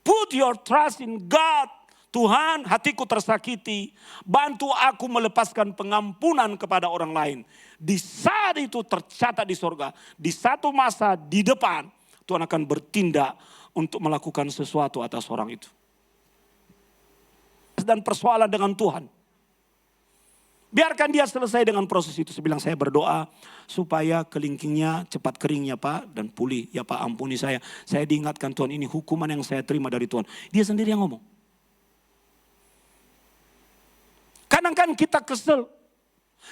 Put your trust in God. Tuhan, hatiku tersakiti, bantu aku melepaskan pengampunan kepada orang lain. Di saat itu tercatat di sorga, di satu masa di depan, Tuhan akan bertindak untuk melakukan sesuatu atas orang itu. Dan persoalan dengan Tuhan. Biarkan dia selesai dengan proses itu. Saya bilang, saya berdoa supaya kelingkingnya cepat kering ya Pak, dan pulih. Ya Pak, ampuni saya. Saya diingatkan Tuhan, ini hukuman yang saya terima dari Tuhan. Dia sendiri yang ngomong. Kadang kan kita kesel,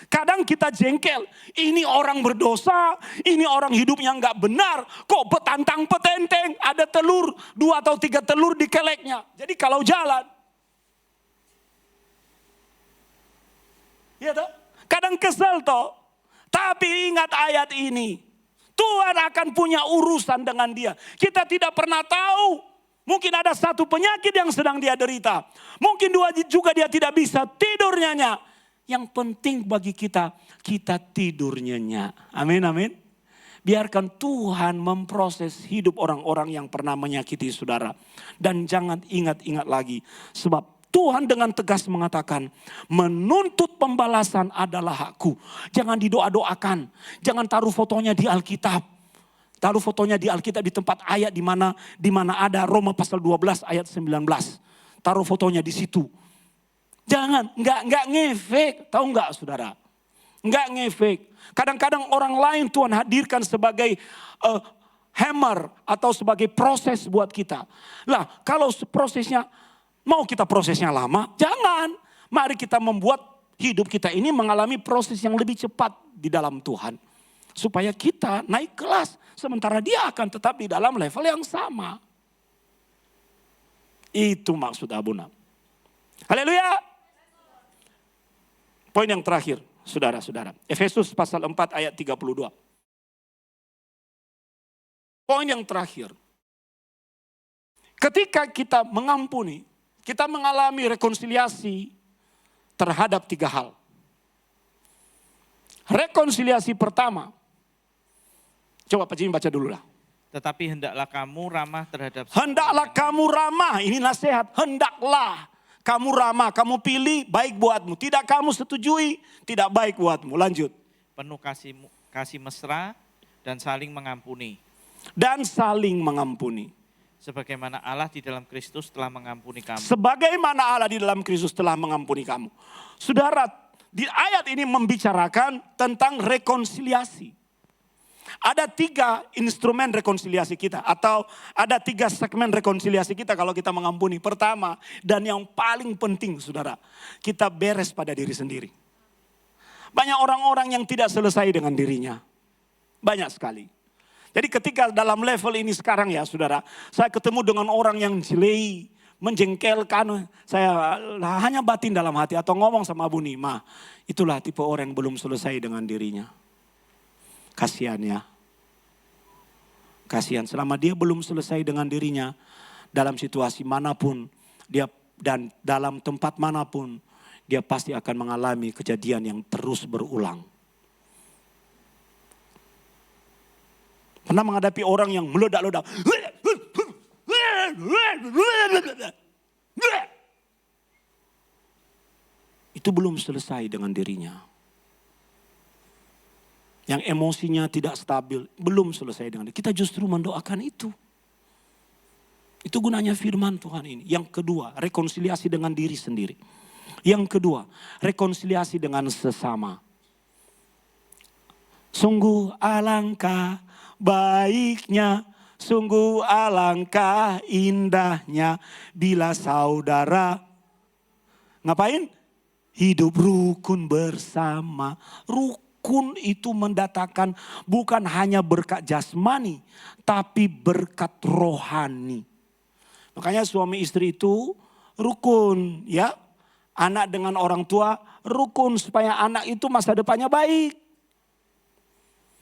kadang kita jengkel. Ini orang berdosa, ini orang hidupnya nggak benar. Kok petantang petenteng, ada telur, 2 atau 3 telur di keleknya. Jadi kalau jalan, ya toh, kadang kesel toh. Tapi ingat ayat ini, Tuhan akan punya urusan dengan dia. Kita tidak pernah tahu Mungkin ada satu penyakit yang sedang dia derita. Mungkin juga dia tidak bisa tidur nyenyak. Yang penting bagi kita, kita tidur nyenyak. Amin, amin. Biarkan Tuhan memproses hidup orang-orang yang pernah menyakiti saudara. Dan jangan ingat-ingat lagi. Sebab Tuhan dengan tegas mengatakan, menuntut pembalasan adalah hakku. Jangan didoa-doakan. Jangan taruh fotonya di Alkitab. Taruh fotonya di Alkitab di tempat ayat di mana ada Roma pasal 12 ayat 19. Taruh fotonya di situ. Jangan, enggak ngefek. Tahu enggak saudara? Enggak ngefek. Kadang-kadang orang lain Tuhan hadirkan sebagai hammer atau sebagai proses buat kita. Lah, kalau prosesnya, mau kita prosesnya lama? Jangan. Mari kita membuat hidup kita ini mengalami proses yang lebih cepat di dalam Tuhan. Supaya kita naik kelas. Sementara dia akan tetap di dalam level yang sama. Itu maksud Abuna. Haleluya. Poin yang terakhir. Saudara-saudara, Efesus pasal 4 ayat 32. Poin yang terakhir. Ketika kita mengampuni, kita mengalami rekonsiliasi terhadap 3 hal. Rekonsiliasi pertama. Coba Pak Jimmy baca dulu lah. Tetapi hendaklah kamu ramah terhadap Hendaklah kamu ramah, ini nasihat. Hendaklah kamu ramah, kamu pilih baik buatmu. Tidak kamu setujui, tidak baik buatmu. Lanjut. penuh kasih mesra dan saling mengampuni. Dan saling mengampuni. Sebagaimana Allah di dalam Kristus telah mengampuni kamu. Sebagaimana Allah di dalam Kristus telah mengampuni kamu. Saudara, di ayat ini membicarakan tentang rekonsiliasi. Ada 3 instrumen rekonsiliasi kita. Atau ada 3 segmen rekonsiliasi kita kalau kita mengampuni. Pertama dan yang paling penting saudara. Kita beres pada diri sendiri. Banyak orang-orang yang tidak selesai dengan dirinya. Banyak sekali. Jadi ketika dalam level ini sekarang ya saudara. Saya ketemu dengan orang yang jelek, menjengkelkan. Saya hanya batin dalam hati atau ngomong sama Abu Nima. Itulah tipe orang yang belum selesai dengan dirinya. Kasihan ya. Kasihan selama dia belum selesai dengan dirinya. Dalam situasi manapun. Dia dan dalam tempat manapun. Dia pasti akan mengalami kejadian yang terus berulang. Pernah menghadapi orang yang meledak-ledak. Itu belum selesai dengan dirinya. Yang emosinya tidak stabil, belum selesai dengan diri. Kita justru mendoakan itu. Itu gunanya firman Tuhan ini. Yang kedua, rekonsiliasi dengan diri sendiri. Yang kedua, rekonsiliasi dengan sesama. Sungguh alangkah baiknya, sungguh alangkah indahnya bila saudara ngapain? Hidup rukun bersama. Rukun itu mendatangkan bukan hanya berkat jasmani, tapi berkat rohani. Makanya suami istri itu rukun ya. Anak dengan orang tua rukun supaya anak itu masa depannya baik.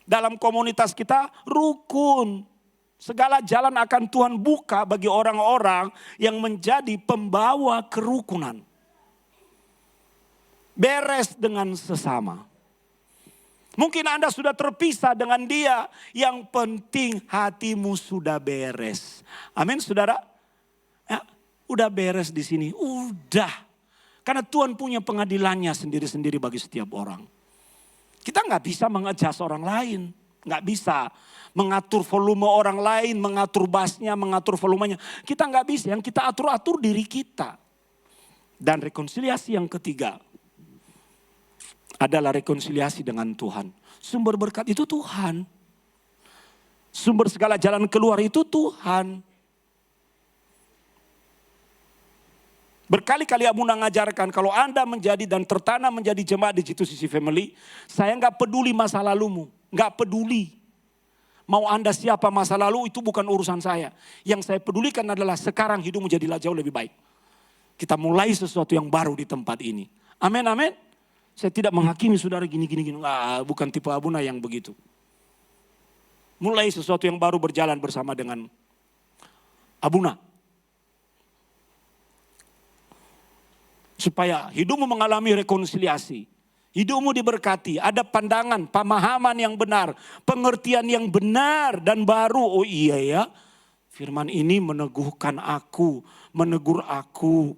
Dalam komunitas kita rukun. Segala jalan akan Tuhan buka bagi orang-orang yang menjadi pembawa kerukunan. Beres dengan sesama. Mungkin Anda sudah terpisah dengan dia. Yang penting hatimu sudah beres. Amin saudara. Ya, udah beres di sini. Udah. Karena Tuhan punya pengadilannya sendiri-sendiri bagi setiap orang. Kita nggak bisa mengadjust orang lain. Nggak bisa mengatur volume orang lain, mengatur bassnya, mengatur volumenya. Kita nggak bisa, yang kita atur-atur diri kita. Dan rekonsiliasi yang ketiga adalah rekonsiliasi dengan Tuhan. Sumber berkat itu Tuhan. Sumber segala jalan keluar itu Tuhan. Berkali-kali Abu mengajarkan kalau Anda menjadi dan tertanam menjadi jemaat di G2CC Family, saya nggak peduli masa lalumu, nggak peduli. Mau Anda siapa masa lalu itu bukan urusan saya. Yang saya pedulikan adalah sekarang hidupmu jadilah jauh lebih baik. Kita mulai sesuatu yang baru di tempat ini. Amin, amin. Saya tidak menghakimi saudara gini. Bukan tipe Abuna yang begitu. Mulai sesuatu yang baru berjalan bersama dengan Abuna. Supaya hidupmu mengalami rekonsiliasi. Hidupmu diberkati, ada pandangan, pemahaman yang benar, pengertian yang benar dan baru. Oh iya ya, firman ini meneguhkan aku, menegur aku.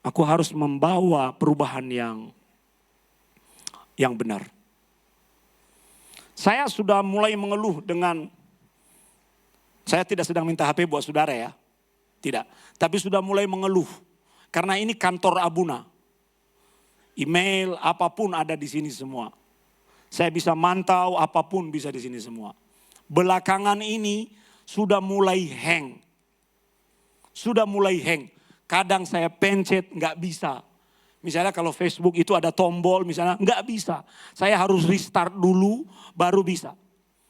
Aku harus membawa perubahan yang benar. Saya sudah mulai mengeluh dengan, saya tidak sedang minta HP buat saudara ya. Tidak, tapi sudah mulai mengeluh. Karena ini kantor Abuna. Email, apapun ada di sini semua. Saya bisa mantau, apapun bisa di sini semua. Belakangan ini sudah mulai hang. Sudah mulai hang. Kadang saya pencet, nggak bisa. Misalnya kalau Facebook itu ada tombol, misalnya nggak bisa. Saya harus restart dulu, baru bisa.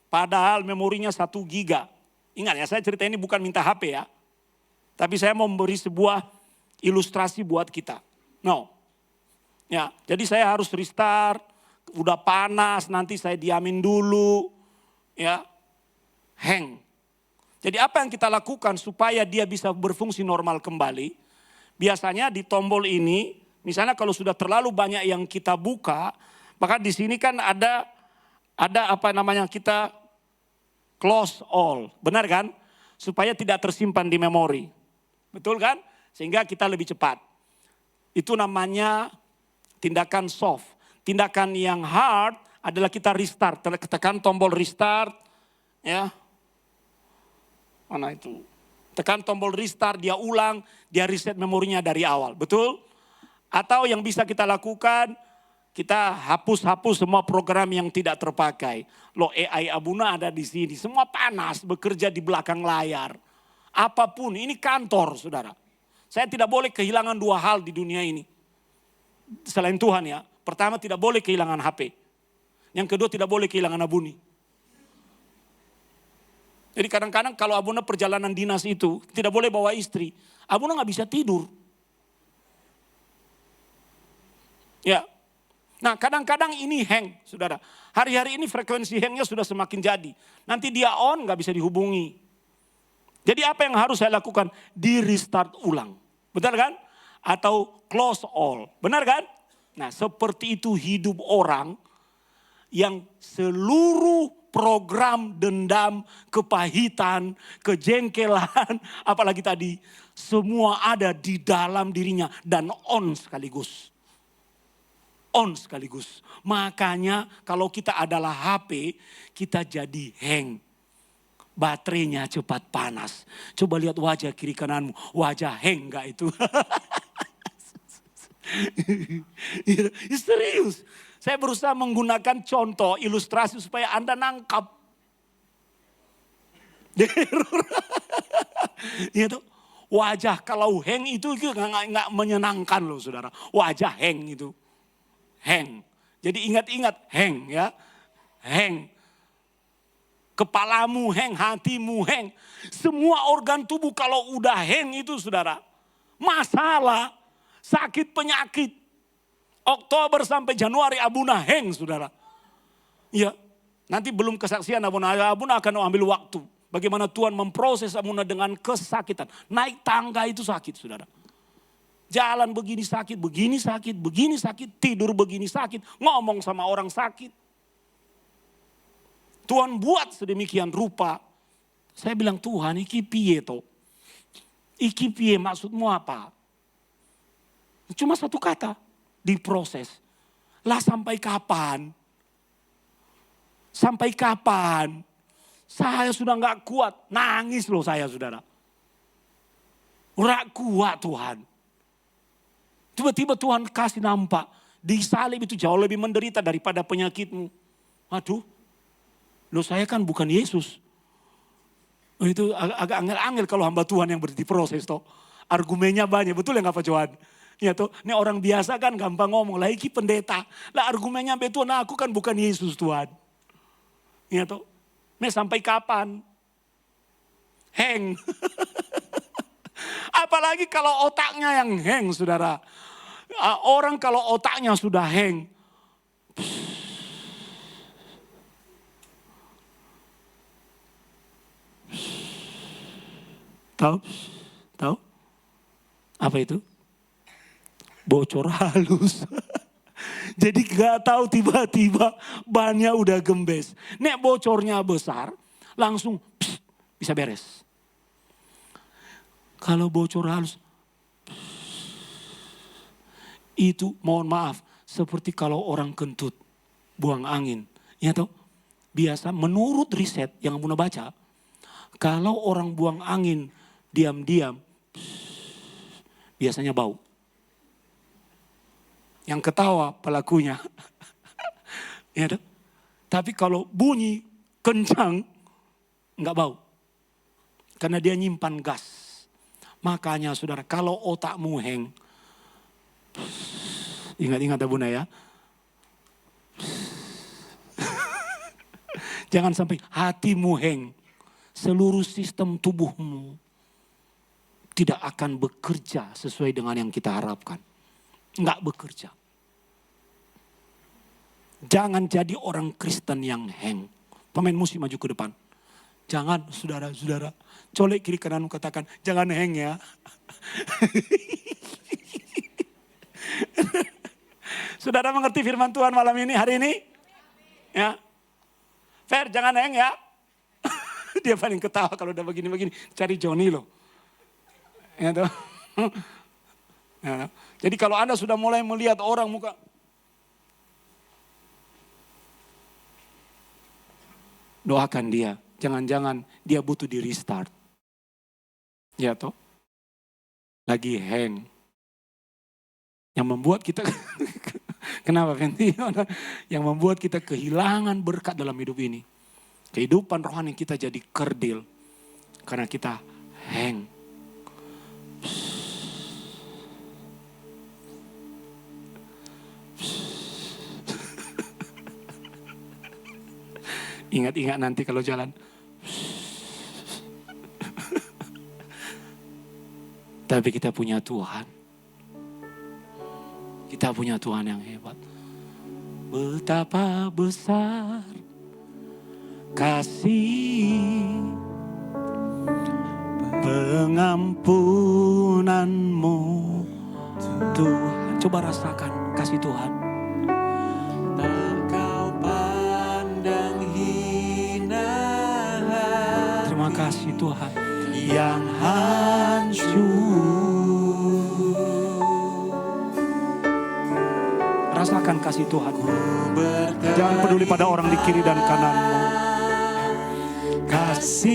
Padahal memorinya 1 giga. Ingat ya, saya cerita ini bukan minta HP ya. Tapi saya mau memberi sebuah ilustrasi buat kita. No. Ya, jadi saya harus restart, udah panas, nanti saya diamin dulu, ya, hang. Jadi apa yang kita lakukan supaya dia bisa berfungsi normal kembali? Biasanya di tombol ini, misalnya kalau sudah terlalu banyak yang kita buka, maka di sini kan ada apa namanya kita close all, benar kan? Supaya tidak tersimpan di memori, betul kan? Sehingga kita lebih cepat. Itu namanya tindakan soft. Tindakan yang hard adalah kita restart. Tekan tombol restart. Ya. Mana itu? Tekan tombol restart, dia ulang, dia reset memorinya dari awal. Betul? Atau yang bisa kita lakukan, kita hapus-hapus semua program yang tidak terpakai. Loh, AI Abuna ada di sini. Semua panas, bekerja di belakang layar. Apapun, ini kantor saudara. Saya tidak boleh kehilangan 2 hal di dunia ini. Selain Tuhan ya, pertama tidak boleh kehilangan HP. Yang kedua tidak boleh kehilangan Abuni. Jadi kadang-kadang kalau Abuna perjalanan dinas itu, tidak boleh bawa istri. Abuna gak bisa tidur. Ya. Nah kadang-kadang ini hang saudara. Hari-hari ini frekuensi hangnya sudah semakin jadi. Nanti dia on gak bisa dihubungi. Jadi apa yang harus saya lakukan? Di restart ulang. Betul kan? Atau close all. Benar kan? Nah seperti itu hidup orang yang seluruh program dendam, kepahitan, kejengkelan, apalagi tadi, semua ada di dalam dirinya dan on sekaligus. On sekaligus. Makanya kalau kita adalah HP, kita jadi hang. Baterainya cepat panas. Coba lihat wajah kiri kananmu, wajah hang gak itu? Serius. Saya berusaha menggunakan contoh ilustrasi supaya Anda nangkap. Itu wajah kalau hang itu nggak menyenangkan loh saudara. Wajah hang itu, hang. Jadi ingat-ingat hang ya, hang. Kepalamu hang, hatimu hang. Semua organ tubuh kalau udah hang itu saudara, masalah. Sakit penyakit. Oktober sampai Januari Abuna hang saudara. Ya, nanti belum kesaksian Abuna. Abuna akan ambil waktu. Bagaimana Tuhan memproses Abuna dengan kesakitan. Naik tangga itu sakit saudara. Jalan begini sakit, begini sakit, begini sakit. Tidur begini sakit. Ngomong sama orang sakit. Tuhan buat sedemikian rupa. Saya bilang Tuhan iki piye to? Iki piye maksudmu apa? Cuma satu kata, diproses. Lah sampai kapan? Sampai kapan? Saya sudah gak kuat, nangis loh saya saudara. Gak kuat Tuhan. Tiba-tiba Tuhan kasih nampak, di salib itu jauh lebih menderita daripada penyakitmu. Aduh, loh saya kan bukan Yesus. Itu agak angel-angel kalau hamba Tuhan yang diproses toh. Argumennya banyak, betul ya gak Pak Johan? Ya tuh, ini orang biasa kan gampang ngomong, lah iki pendeta. Lah argumennya betul, nah aku kan bukan Yesus Tuhan. Ya tuh, ini sampai kapan? Hang. Apalagi kalau otaknya yang hang saudara. Orang kalau otaknya sudah hang. Tahu? Tahu? Apa itu? bocor halus. Jadi gak tahu tiba-tiba bannya udah gembes. Nek bocornya besar, langsung bisa beres. Kalau bocor halus, itu mohon maaf, seperti kalau orang kentut, buang angin. Ya toh? Biasa menurut riset yang Bunda baca, kalau orang buang angin diam-diam, biasanya bau. Yang ketawa pelakunya. Ya toh? Tapi kalau bunyi kencang, enggak bau. Karena dia nyimpan gas. Makanya saudara, kalau otakmu hang, ingat-ingat ya Bunda ya. Jangan sampai hatimu hang, seluruh sistem tubuhmu tidak akan bekerja sesuai dengan yang kita harapkan. Enggak bekerja. Jangan jadi orang Kristen yang hang. Pemain musik maju ke depan. Jangan saudara-saudara. Colek kiri kanan katakan, jangan hang ya. Saudara mengerti firman Tuhan malam ini, hari ini? Ya. Fer, jangan hang ya. Dia paling ketawa kalau udah begini-begini. Cari Johnny loh. Ya toh. Ya, jadi kalau Anda sudah mulai melihat orang muka, doakan dia. Jangan-jangan dia butuh di restart. Ya toh. Lagi hang. Yang membuat kita, kenapa Fenti? Yang membuat kita kehilangan berkat dalam hidup ini. Kehidupan rohani kita jadi kerdil. Karena kita hang. Ingat-ingat nanti kalau jalan. Tapi kita punya Tuhan. Kita punya Tuhan yang hebat. Betapa besar kasih pengampunanmu Tuhan. Coba rasakan kasih Tuhan. Tak kau pandang hina. Terima kasih Tuhan yang hancur. Rasakan kasih Tuhan. Jangan peduli pada orang di kiri dan kananmu. Kasih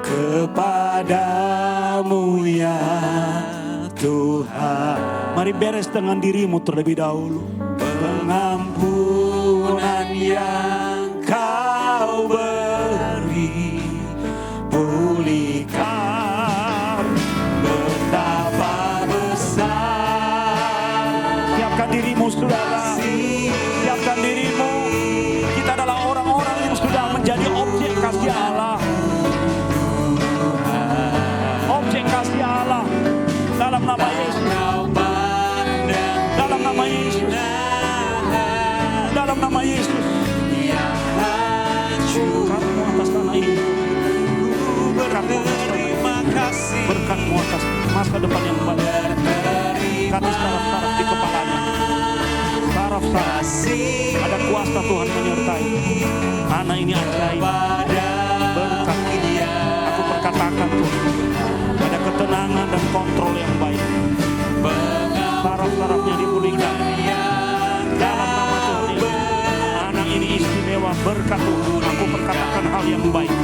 kepadamu ya Tuhan. Mari beres dengan dirimu terlebih dahulu. Pengampunan yang kau beri, pulihkan betapa besar. Siapkan dirimu saudara. Siapkan dirimu. Kita adalah orang-orang yang sudah menjadi objek kasih Allah. Objek kasih Allah. Dalam nama Yesus. Dalam nama Yesus. Dalam nama Yesus. Berkatmu atas tanah ini. Berkatmu atas masa depan yang baik. Kata saraf-saraf di kepalanya. Saraf-saraf. Ada kuasa Tuhan menyertai. Anak ini ajaib. Berkat. Aku perkatakan Tuhan. Ada ketenangan dan kontrol yang baik. Saraf-sarafnya dipulihkan. Dalam nama Tuhan ini. Anak ini istimewa berkat Tuhan. Aku perkatakan hal yang baik.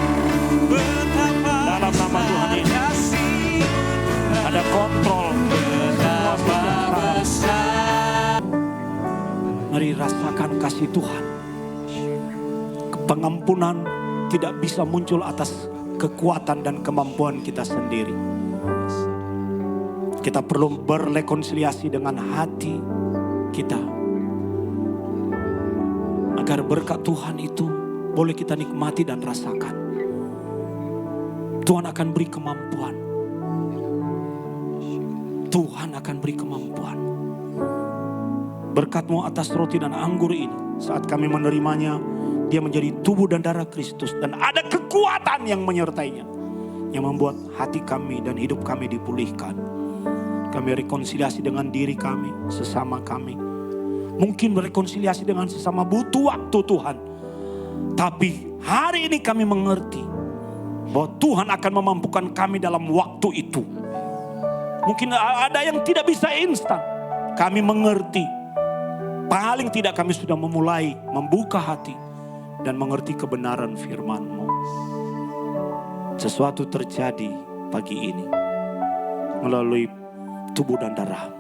Dalam nama Tuhan ini. Ada kontrol. Mari rasakan kasih Tuhan. Pengampunan tidak bisa muncul atas kekuatan dan kemampuan kita sendiri. Kita perlu berrekonsiliasi dengan hati kita. Agar berkat Tuhan itu boleh kita nikmati dan rasakan. Tuhan akan beri kemampuan. Tuhan akan beri kemampuan. Berkat-Mu atas roti dan anggur ini, saat kami menerimanya, dia menjadi tubuh dan darah Kristus. Dan ada kekuatan yang menyertainya, yang membuat hati kami dan hidup kami dipulihkan. Kami rekonsiliasi dengan diri kami, sesama kami. Mungkin berrekonsiliasi dengan sesama butuh waktu Tuhan. Tapi hari ini kami mengerti bahwa Tuhan akan memampukan kami dalam waktu itu. Mungkin ada yang tidak bisa instan. Kami mengerti. Paling tidak kami sudah memulai membuka hati dan mengerti kebenaran firman-Mu. Sesuatu terjadi pagi ini melalui tubuh dan darah.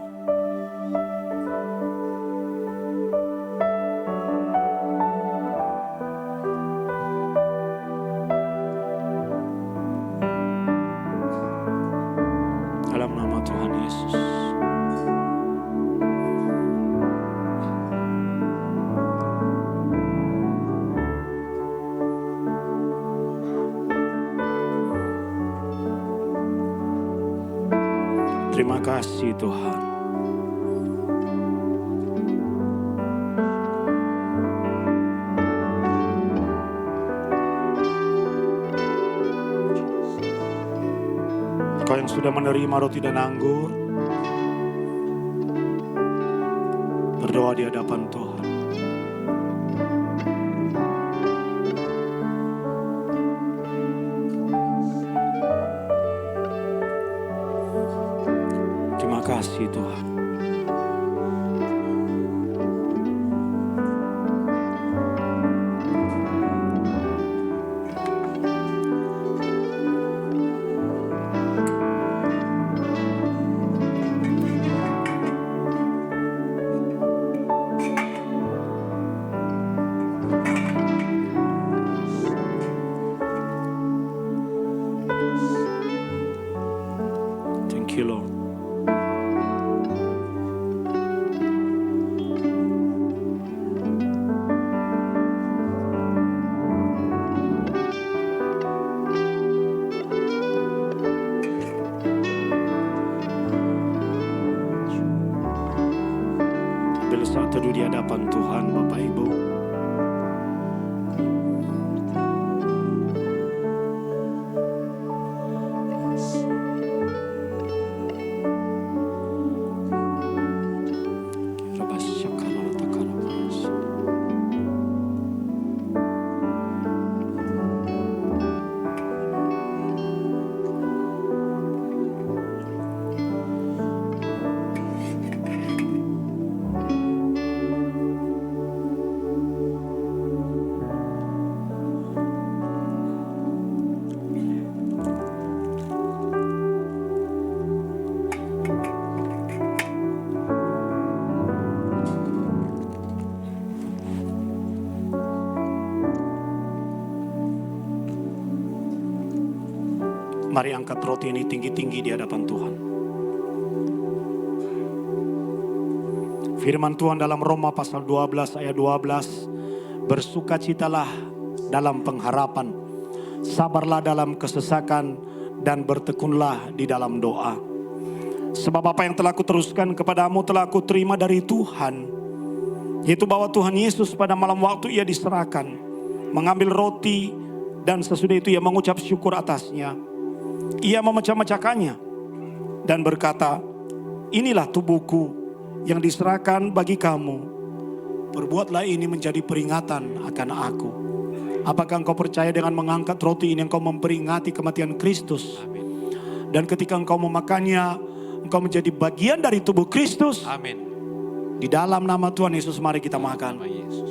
Dalam nama Tuhan Yesus. Terima kasih Tuhan. Kau yang sudah menerima roti dan anggur, berdoa di hadapan Tuhan. Terima kasih Tuhan. Thank you Lord. Ambil saat teduh di hadapan Tuhan Bapak Ibu. Mari angkat roti ini tinggi-tinggi di hadapan Tuhan. Firman Tuhan dalam Roma pasal 12 ayat 12. Bersukacitalah dalam pengharapan, sabarlah dalam kesesakan, dan bertekunlah di dalam doa. Sebab apa yang telah kuteruskan kepadamu telah kuterima dari Tuhan, yaitu bahwa Tuhan Yesus pada malam waktu ia diserahkan, mengambil roti dan sesudah itu ia mengucap syukur atasnya. Ia memecah-mecahkannya dan berkata, inilah tubuhku yang diserahkan bagi kamu. Perbuatlah ini menjadi peringatan akan aku. Apakah engkau percaya dengan mengangkat roti ini engkau memperingati kematian Kristus? Dan ketika engkau memakannya, engkau menjadi bagian dari tubuh Kristus. Amin. Di dalam nama Tuhan Yesus mari kita makan. Nama Yesus.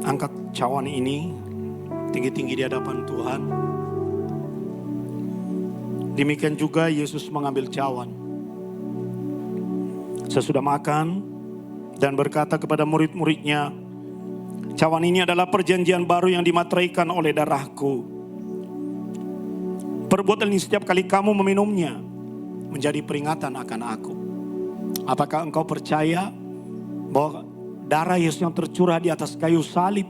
Angkat cawan ini tinggi-tinggi di hadapan Tuhan. Demikian juga Yesus mengambil cawan sesudah makan dan berkata kepada murid-muridnya, cawan ini adalah perjanjian baru yang dimateraikan oleh darahku. Perbuatlah ini setiap kali kamu meminumnya menjadi peringatan akan aku. Apakah engkau percaya bahwa darah Yesus yang tercurah di atas kayu salib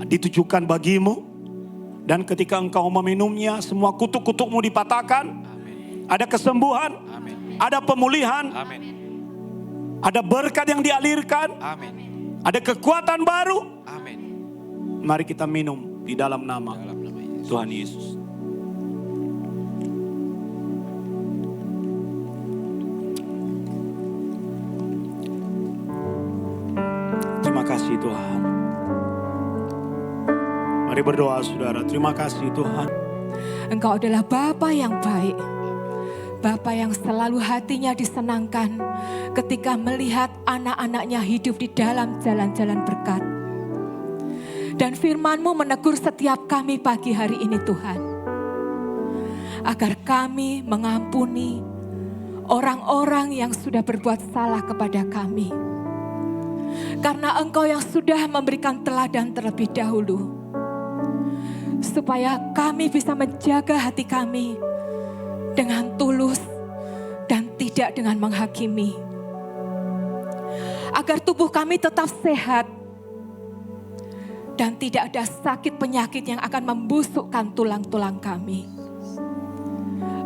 ditujukan bagimu. Dan ketika engkau meminumnya, semua kutuk-kutukmu dipatahkan. Ada kesembuhan, ada pemulihan, ada berkat yang dialirkan, ada kekuatan baru. Mari kita minum di dalam nama Tuhan Yesus. Terima kasih Tuhan. Mari berdoa saudara. Terima kasih Tuhan. Engkau adalah Bapa yang baik. Bapa yang selalu hatinya disenangkan ketika melihat anak-anaknya hidup di dalam jalan-jalan berkat. Dan firman-Mu menegur setiap kami pagi hari ini Tuhan. Agar kami mengampuni orang-orang yang sudah berbuat salah kepada kami. Karena Engkau yang sudah memberikan teladan terlebih dahulu. Supaya kami bisa menjaga hati kami dengan tulus dan tidak dengan menghakimi. Agar tubuh kami tetap sehat dan tidak ada sakit penyakit yang akan membusukkan tulang-tulang kami.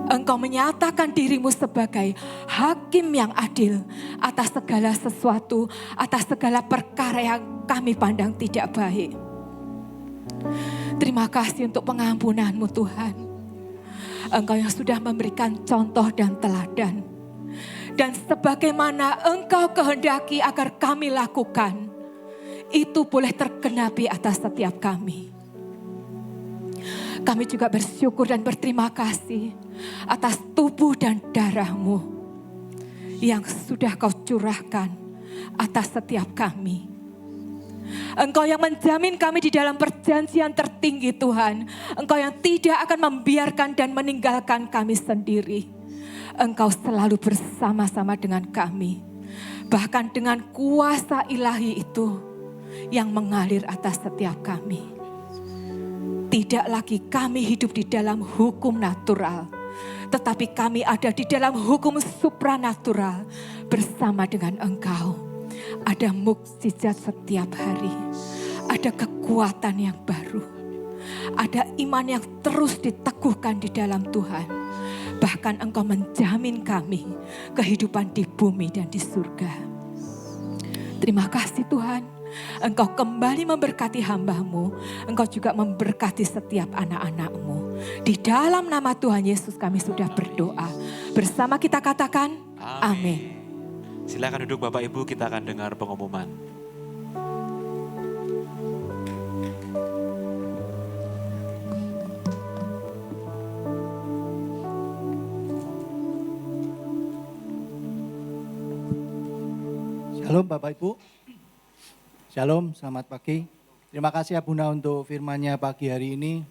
Engkau menyatakan dirimu sebagai hakim yang adil atas segala sesuatu, atas segala perkara yang kami pandang tidak baik. Terima kasih untuk pengampunan-Mu Tuhan. Engkau yang sudah memberikan contoh dan teladan. Dan sebagaimana Engkau kehendaki agar kami lakukan, itu boleh tergenapi atas setiap kami. Kami juga bersyukur dan berterima kasih atas tubuh dan darah-Mu yang sudah Kau curahkan atas setiap kami. Engkau yang menjamin kami di dalam perjanjian tertinggi Tuhan. Engkau yang tidak akan membiarkan dan meninggalkan kami sendiri. Engkau selalu bersama-sama dengan kami. Bahkan dengan kuasa ilahi itu yang mengalir atas setiap kami. Tidak lagi kami hidup di dalam hukum natural, tetapi kami ada di dalam hukum supranatural bersama dengan Engkau. Ada mukjizat setiap hari, ada kekuatan yang baru, ada iman yang terus diteguhkan di dalam Tuhan. Bahkan Engkau menjamin kami kehidupan di bumi dan di surga. Terima kasih Tuhan. Engkau kembali memberkati hamba-Mu. Engkau juga memberkati setiap anak-anak-Mu. Di dalam nama Tuhan Yesus kami sudah berdoa. Bersama kita katakan, amin. Silakan duduk Bapak Ibu, kita akan dengar pengumuman. Shalom Bapak Ibu. Shalom, selamat pagi. Terima kasih Abuna untuk firman-Nya pagi hari ini.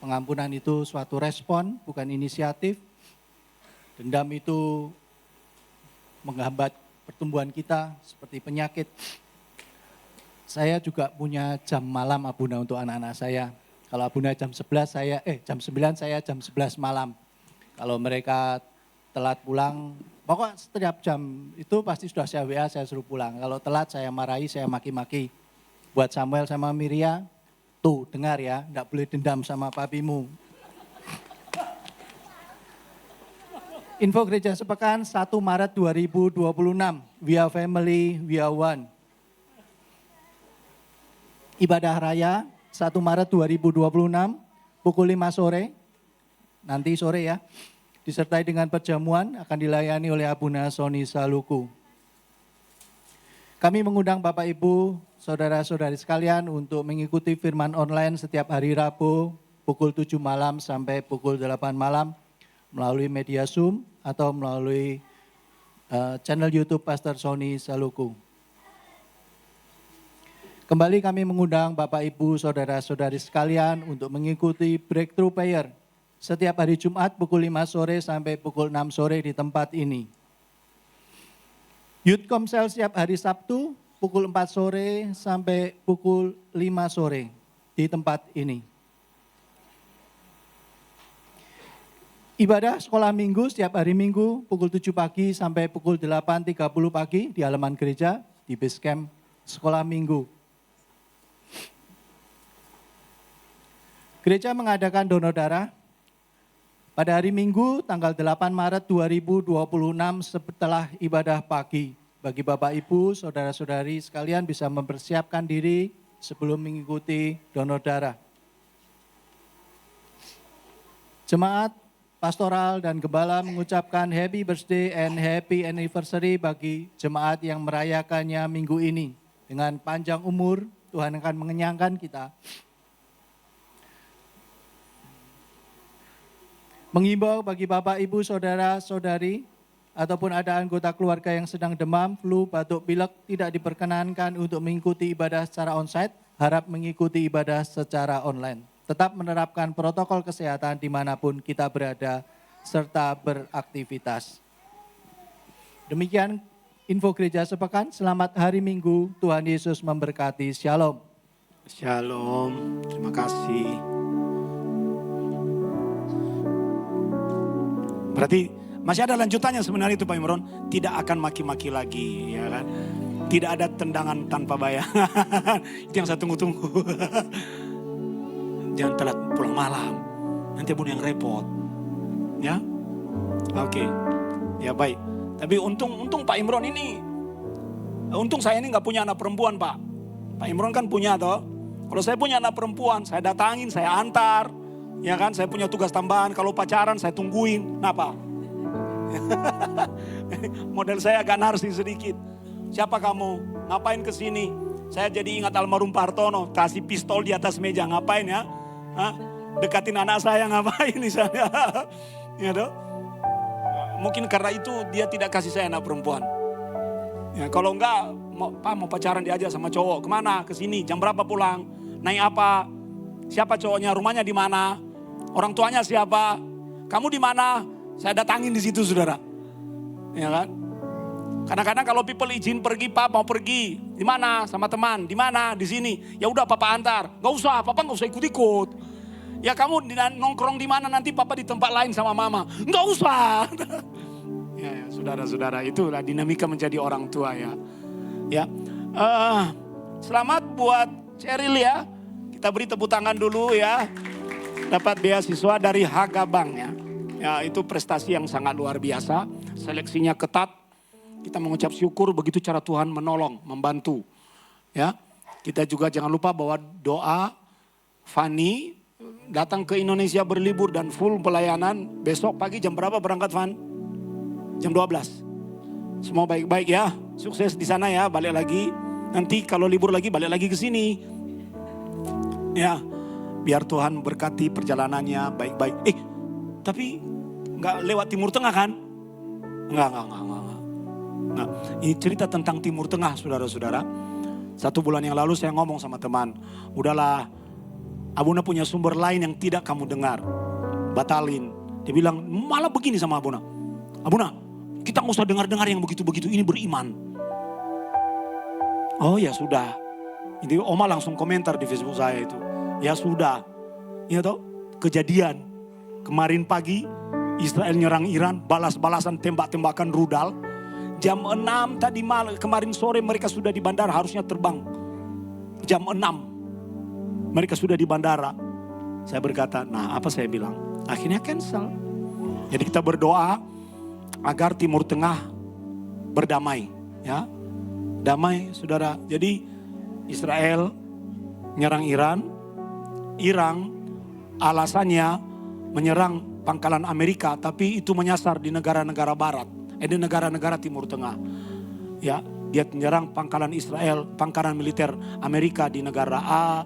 Pengampunan itu suatu respon, bukan inisiatif. Dendam itu menghambat pertumbuhan kita seperti penyakit. Saya juga punya jam malam Abuna untuk anak-anak saya. Kalau Abuna jam 11 jam 9 saya jam 11 malam. Kalau mereka telat pulang, pokoknya setiap jam itu pasti sudah saya WA, saya suruh pulang. Kalau telat saya marahi, saya maki-maki. Buat Samuel sama Miria, tuh dengar ya, enggak boleh dendam sama papimu. Info Gereja Sepekan 1 Maret 2026, we are family, we are one. Ibadah Raya 1 Maret 2026, pukul 5 sore, nanti sore ya. Disertai dengan perjamuan akan dilayani oleh Abuna Sony Saluku. Kami mengundang Bapak Ibu, saudara-saudari sekalian untuk mengikuti firman online setiap hari Rabu pukul 7 malam sampai pukul 8 malam melalui media Zoom atau melalui channel YouTube Pastor Sony Saluku. Kembali kami mengundang Bapak Ibu, saudara-saudari sekalian untuk mengikuti Breakthrough Prayer setiap hari Jumat pukul 5 sore sampai pukul 6 sore di tempat ini. Youth Komsel setiap hari Sabtu pukul 4 sore sampai pukul 5 sore di tempat ini. Ibadah sekolah minggu setiap hari Minggu pukul 7 pagi sampai pukul 8.30 pagi di halaman gereja di base camp sekolah minggu. Gereja mengadakan donor darah pada hari Minggu tanggal 8 Maret 2026 setelah ibadah pagi. Bagi Bapak Ibu, saudara-saudari sekalian bisa mempersiapkan diri sebelum mengikuti donor darah. Jemaat pastoral dan gembala mengucapkan happy birthday and happy anniversary bagi jemaat yang merayakannya minggu ini. Dengan panjang umur, Tuhan akan mengenyangkan kita. Mengimbau bagi Bapak, Ibu, Saudara, Saudari, ataupun ada anggota keluarga yang sedang demam, flu, batuk, pilek, tidak diperkenankan untuk mengikuti ibadah secara onsite, harap mengikuti ibadah secara online. Tetap menerapkan protokol kesehatan dimanapun kita berada, serta beraktivitas. Demikian info gereja sepekan, selamat hari Minggu, Tuhan Yesus memberkati, Shalom. Shalom, terima kasih. Berarti masih ada lanjutannya sebenarnya itu Pak Imron. Tidak akan maki-maki lagi, ya kan? Tidak ada tendangan tanpa bayangan. Itu yang saya tunggu-tunggu. Jangan telat pulang malam. Nanti pun yang repot. Ya? Oke. Ya baik. Tapi untung Pak Imron ini. Untung saya ini nggak punya anak perempuan Pak. Pak Imron kan punya toh. Kalau saya punya anak perempuan, saya datangin, saya antar. Ya kan, saya punya tugas tambahan. Kalau pacaran saya tungguin. Kenapa? Model saya agak narsis sedikit. Siapa kamu? Ngapain kesini? Saya jadi ingat almarhum Pak Hartono. Kasih pistol di atas meja. Ngapain ya? Hah? Dekatin anak saya ngapain misalnya? Ya toh? Mungkin karena itu dia tidak kasih saya anak perempuan. Ya, kalau enggak, mau pacaran diajak sama cowok. Kemana? Kesini. Jam berapa pulang? Naik apa? Siapa cowoknya? Rumahnya di mana? Orang tuanya siapa? Kamu di mana? Saya datangin di situ saudara. Ya kan? Kadang-kadang kalau people izin pergi, Pak mau pergi. Di mana? Sama teman. Di mana? Di sini. Ya udah Papa antar. Gak usah, Papa gak usah ikut-ikut. Ya kamu nongkrong di mana nanti Papa di tempat lain sama Mama. Gak usah. Ya, saudara-saudara, itulah dinamika menjadi orang tua ya. Ya, selamat buat Cheryl ya. Kita beri tepuk tangan dulu ya. Dapat beasiswa dari Haga Bank ya. Ya, itu prestasi yang sangat luar biasa. Seleksinya ketat. Kita mengucap syukur begitu cara Tuhan menolong, membantu. Ya, kita juga jangan lupa bahwa doa Fani datang ke Indonesia berlibur dan full pelayanan. Besok pagi jam berapa berangkat Van? Jam 12. Semua baik-baik ya. Sukses di sana ya, balik lagi. Nanti kalau libur lagi balik lagi ke sini. Ya, biar Tuhan berkati perjalanannya baik-baik. Tapi nggak lewat Timur Tengah kan? Enggak. Nah, ini cerita tentang Timur Tengah, saudara-saudara. 1 bulan yang lalu saya ngomong sama teman, udahlah, Abuna punya sumber lain yang tidak kamu dengar. Batalin. Dia bilang, malah begini sama Abuna. Abuna, kita nggak usah dengar-dengar yang begitu-begitu, ini beriman. Oh ya sudah. Jadi Oma langsung komentar di Facebook saya itu. Ya sudah. Ya toh, kejadian. Kemarin pagi Israel nyerang Iran, balas-balasan tembak-tembakan rudal. Jam 6 tadi malam, kemarin sore mereka sudah di bandara, harusnya terbang. Jam 6 mereka sudah di bandara. Saya berkata, nah apa saya bilang? Akhirnya cancel. Jadi kita berdoa agar Timur Tengah berdamai. Ya, damai saudara. Jadi Israel nyerang Iran. Iran alasannya menyerang pangkalan Amerika, tapi itu menyasar di negara-negara barat. Di negara-negara Timur Tengah. Ya, dia menyerang pangkalan Israel, pangkalan militer Amerika di negara A,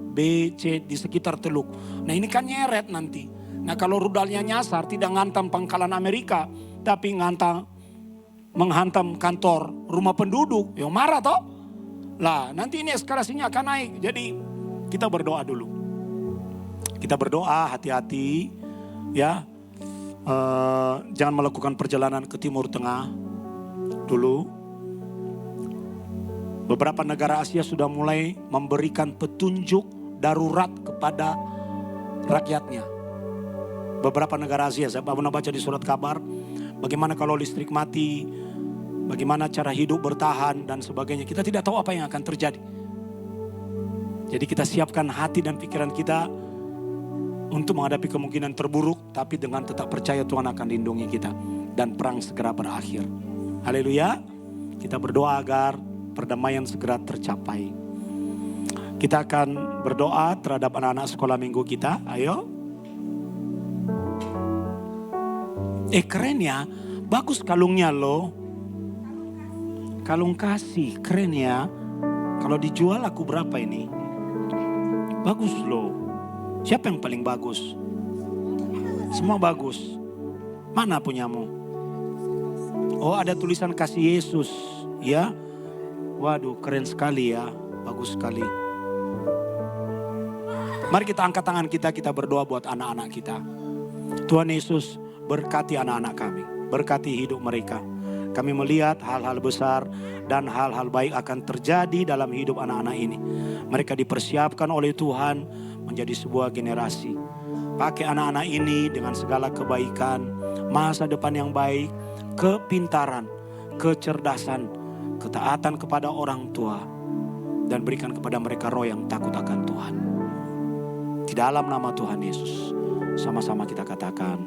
B, C, di sekitar Teluk. Nah ini kan nyeret nanti. Nah kalau rudalnya nyasar tidak ngantam pangkalan Amerika, tapi menghantam kantor rumah penduduk, yang marah toh. Lah nanti ini eskalasinya akan naik. Jadi kita berdoa dulu. Kita berdoa hati-hati ya. Jangan melakukan perjalanan ke Timur Tengah dulu. Beberapa negara Asia sudah mulai memberikan petunjuk darurat kepada rakyatnya. beberapa negara Asia. Saya pernah baca di surat kabar, bagaimana kalau listrik mati, bagaimana cara hidup bertahan dan sebagainya. Kita tidak tahu apa yang akan terjadi. Jadi kita siapkan hati dan pikiran kita untuk menghadapi kemungkinan terburuk, tapi dengan tetap percaya Tuhan akan lindungi kita. Dan perang segera berakhir. Haleluya. Kita berdoa agar perdamaian segera tercapai. Kita akan berdoa terhadap anak-anak sekolah minggu kita. Ayo. Keren ya. Bagus kalungnya loh. Kalung kasih, keren ya. Kalau dijual aku berapa ini? Bagus loh. Siapa yang paling bagus? Semua bagus. Mana punyamu? Oh, ada tulisan kasih Yesus, ya. Waduh, keren sekali ya. Bagus sekali. Mari kita angkat tangan kita berdoa buat anak-anak kita. Tuhan Yesus, berkati anak-anak kami. Berkati hidup mereka. Kami melihat hal-hal besar dan hal-hal baik akan terjadi dalam hidup anak-anak ini. Mereka dipersiapkan oleh Tuhan menjadi sebuah generasi. Pakai anak-anak ini dengan segala kebaikan, masa depan yang baik, kepintaran, kecerdasan, ketaatan kepada orang tua, dan berikan kepada mereka roh yang takut akan Tuhan. Di dalam nama Tuhan Yesus, sama-sama kita katakan,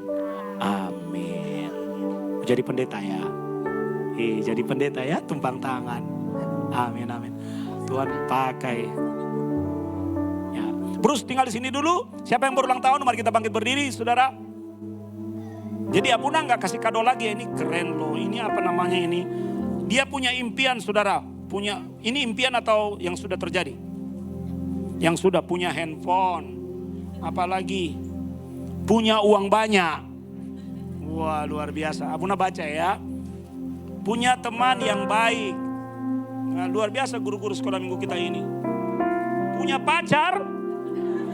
amin. Jadi pendeta ya. Jadi pendeta ya, tumpang tangan. Amin, amin. Tuhan pakai. Ya. Bruce tinggal di sini dulu. Siapa yang berulang tahun, mari kita bangkit berdiri, saudara. Jadi Abuna nggak kasih kado lagi, ini keren loh. Ini apa namanya ini? Dia punya impian, saudara. Ini impian atau yang sudah terjadi? Yang sudah punya handphone, apalagi punya uang banyak. Wah, luar biasa. Abuna baca ya. Punya teman yang baik. Nah, luar biasa guru-guru sekolah minggu kita ini. Punya pacar?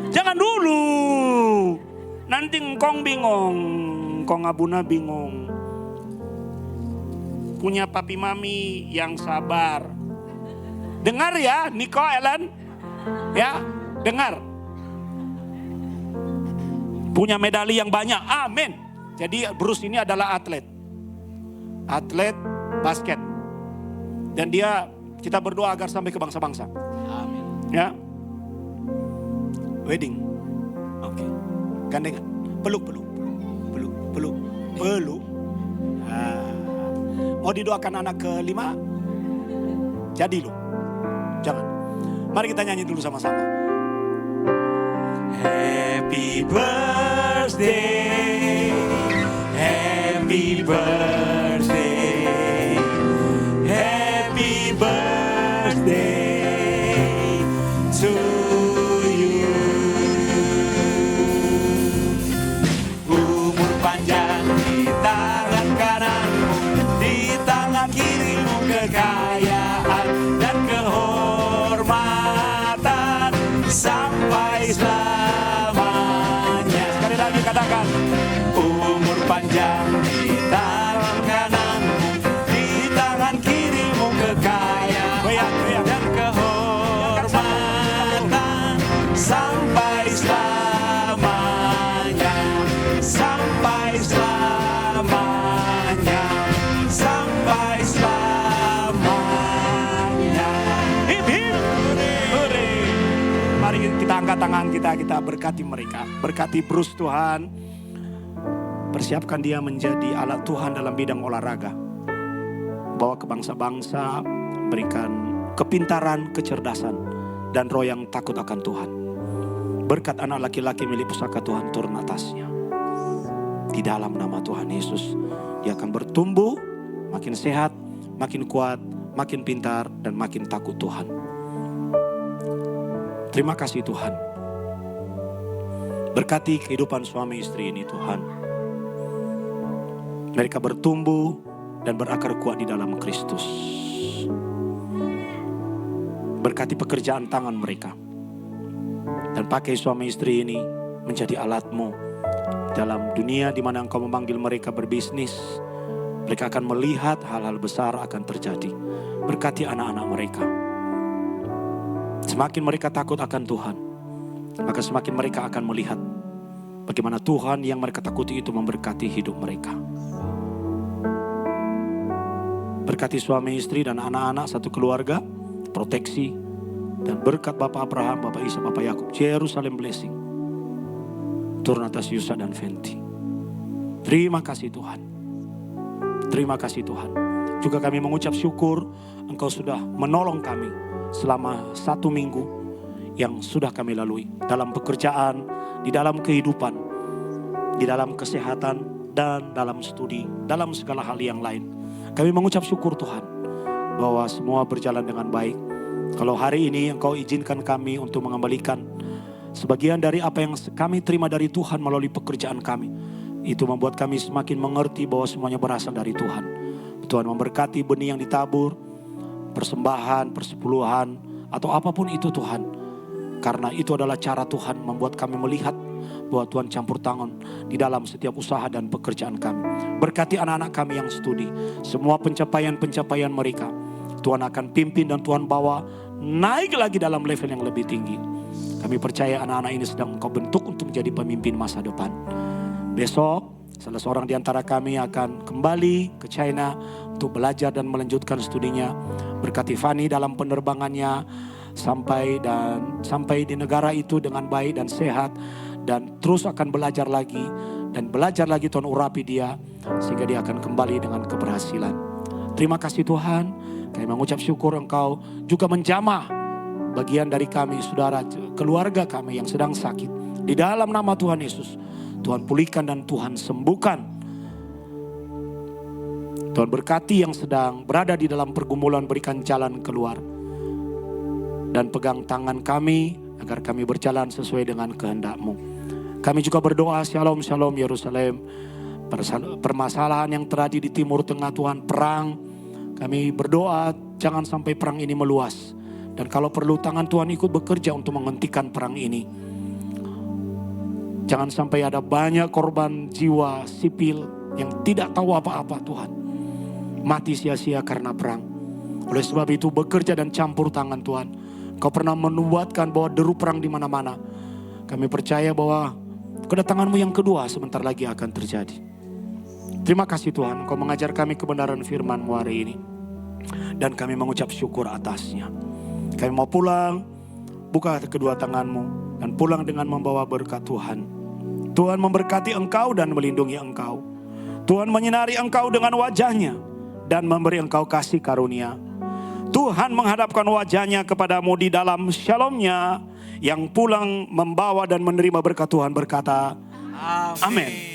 Jangan dulu. Nanti engkong bingung. Engkong Abuna bingung. Punya papi mami yang sabar. Dengar ya, Niko, Ellen. Ya, dengar. Punya medali yang banyak. Amin. Jadi Bruce ini adalah atlet basket. Dan kita berdoa agar sampai ke bangsa-bangsa. Amin. Ya. Wedding. Oke. Gandengan. Peluk. Mau didoakan anak kelima? Jadi loh. Jangan. Mari kita nyanyi dulu sama-sama. Happy birthday. Happy birthday. Happy birthday to you. Umur panjang di tangan kananmu, di tangan kirimu kekayaan dan kehormatan sampai selamanya. Sekali lagi katakan, umur panjang di tangan kananmu, di tangan kirimu kekayaan dan kehormatan sampai selamanya, sampai selamanya, sampai selamanya. Hip hip hore. Mari kita angkat tangan kita berkati mereka, berkati Bruce Tuhan. Persiapkan dia menjadi alat Tuhan dalam bidang olahraga. Bawa ke bangsa-bangsa, berikan kepintaran, kecerdasan, dan roh yang takut akan Tuhan. Berkat anak laki-laki milik pusaka Tuhan turun atasnya. Di dalam nama Tuhan Yesus, dia akan bertumbuh, makin sehat, makin kuat, makin pintar, dan makin takut Tuhan. Terima kasih Tuhan. Berkati kehidupan suami istri ini Tuhan. Mereka bertumbuh dan berakar kuat di dalam Kristus. Berkati pekerjaan tangan mereka. Dan pakai suami istri ini menjadi alatmu dalam dunia di mana Engkau memanggil mereka berbisnis. Mereka akan melihat hal-hal besar akan terjadi. Berkati anak-anak mereka. Semakin mereka takut akan Tuhan, maka semakin mereka akan melihat Bagaimana Tuhan yang mereka takuti itu memberkati hidup mereka. Berkati suami istri dan anak-anak satu keluarga, proteksi dan berkat Bapak Abraham, Bapak Ishak, Bapak Yakub, Jerusalem blessing turun atas Yusa dan Fenty. Terima kasih Tuhan. Terima kasih Tuhan. Juga kami mengucap syukur Engkau sudah menolong kami selama 1 minggu yang sudah kami lalui. Dalam pekerjaan, di dalam kehidupan, di dalam kesehatan, dan dalam studi, dalam segala hal yang lain. Kami mengucap syukur Tuhan bahwa semua berjalan dengan baik. Kalau hari ini Engkau izinkan kami untuk mengembalikan sebagian dari apa yang kami terima dari Tuhan melalui pekerjaan kami, itu membuat kami semakin mengerti bahwa semuanya berasal dari Tuhan. Tuhan memberkati benih yang ditabur, persembahan, persepuluhan, atau apapun itu Tuhan. Karena itu adalah cara Tuhan membuat kami melihat bahwa Tuhan campur tangan di dalam setiap usaha dan pekerjaan kami. Berkati anak-anak kami yang studi, semua pencapaian-pencapaian mereka Tuhan akan pimpin dan Tuhan bawa naik lagi dalam level yang lebih tinggi. Kami percaya anak-anak ini sedang Engkau bentuk untuk menjadi pemimpin masa depan. Besok salah seorang di antara kami akan kembali ke China untuk belajar dan melanjutkan studinya. Berkati Fani dalam penerbangannya sampai di negara itu dengan baik dan sehat, dan terus akan belajar lagi Tuhan urapi dia sehingga dia akan kembali dengan keberhasilan. Terima kasih Tuhan. Kami mengucap syukur Engkau juga menjamah bagian dari kami, saudara, keluarga kami yang sedang sakit. Di dalam nama Tuhan Yesus, Tuhan pulihkan dan Tuhan sembuhkan. Tuhan berkati yang sedang berada di dalam pergumulan, berikan jalan keluar. Dan pegang tangan kami agar kami berjalan sesuai dengan kehendak-Mu. Kami juga berdoa, Shalom, Shalom Yerusalem. Permasalahan yang terjadi di Timur Tengah Tuhan, perang. Kami berdoa jangan sampai perang ini meluas. Dan kalau perlu tangan Tuhan ikut bekerja untuk menghentikan perang ini. Jangan sampai ada banyak korban jiwa sipil yang tidak tahu apa-apa Tuhan. Mati sia-sia karena perang. Oleh sebab itu bekerja dan campur tangan Tuhan. Kau pernah menubuatkan bahwa deru perang di mana-mana. Kami percaya bahwa kedatangan-Mu yang kedua sebentar lagi akan terjadi. Terima kasih Tuhan, Kau mengajar kami kebenaran firman-Mu hari ini. Dan kami mengucap syukur atasnya. Kami mau pulang, buka kedua tangan-Mu dan pulang dengan membawa berkat Tuhan. Tuhan memberkati engkau dan melindungi engkau. Tuhan menyinari engkau dengan wajah-Nya dan memberi engkau kasih karunia. Tuhan menghadapkan wajah-Nya kepadamu di dalam shalom-Nya, yang pulang membawa dan menerima berkat Tuhan berkata, amin.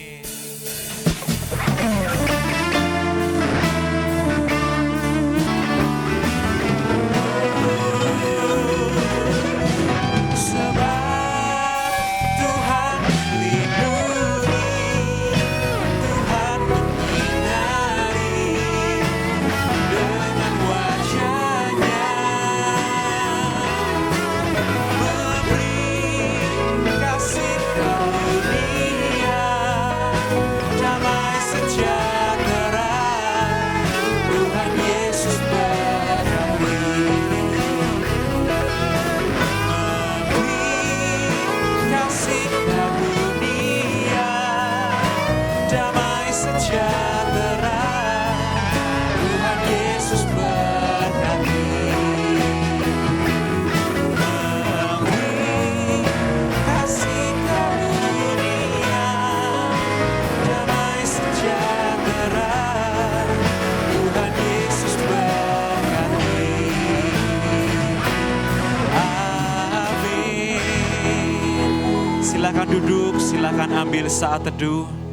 Silakan duduk, silakan ambil saat teduh.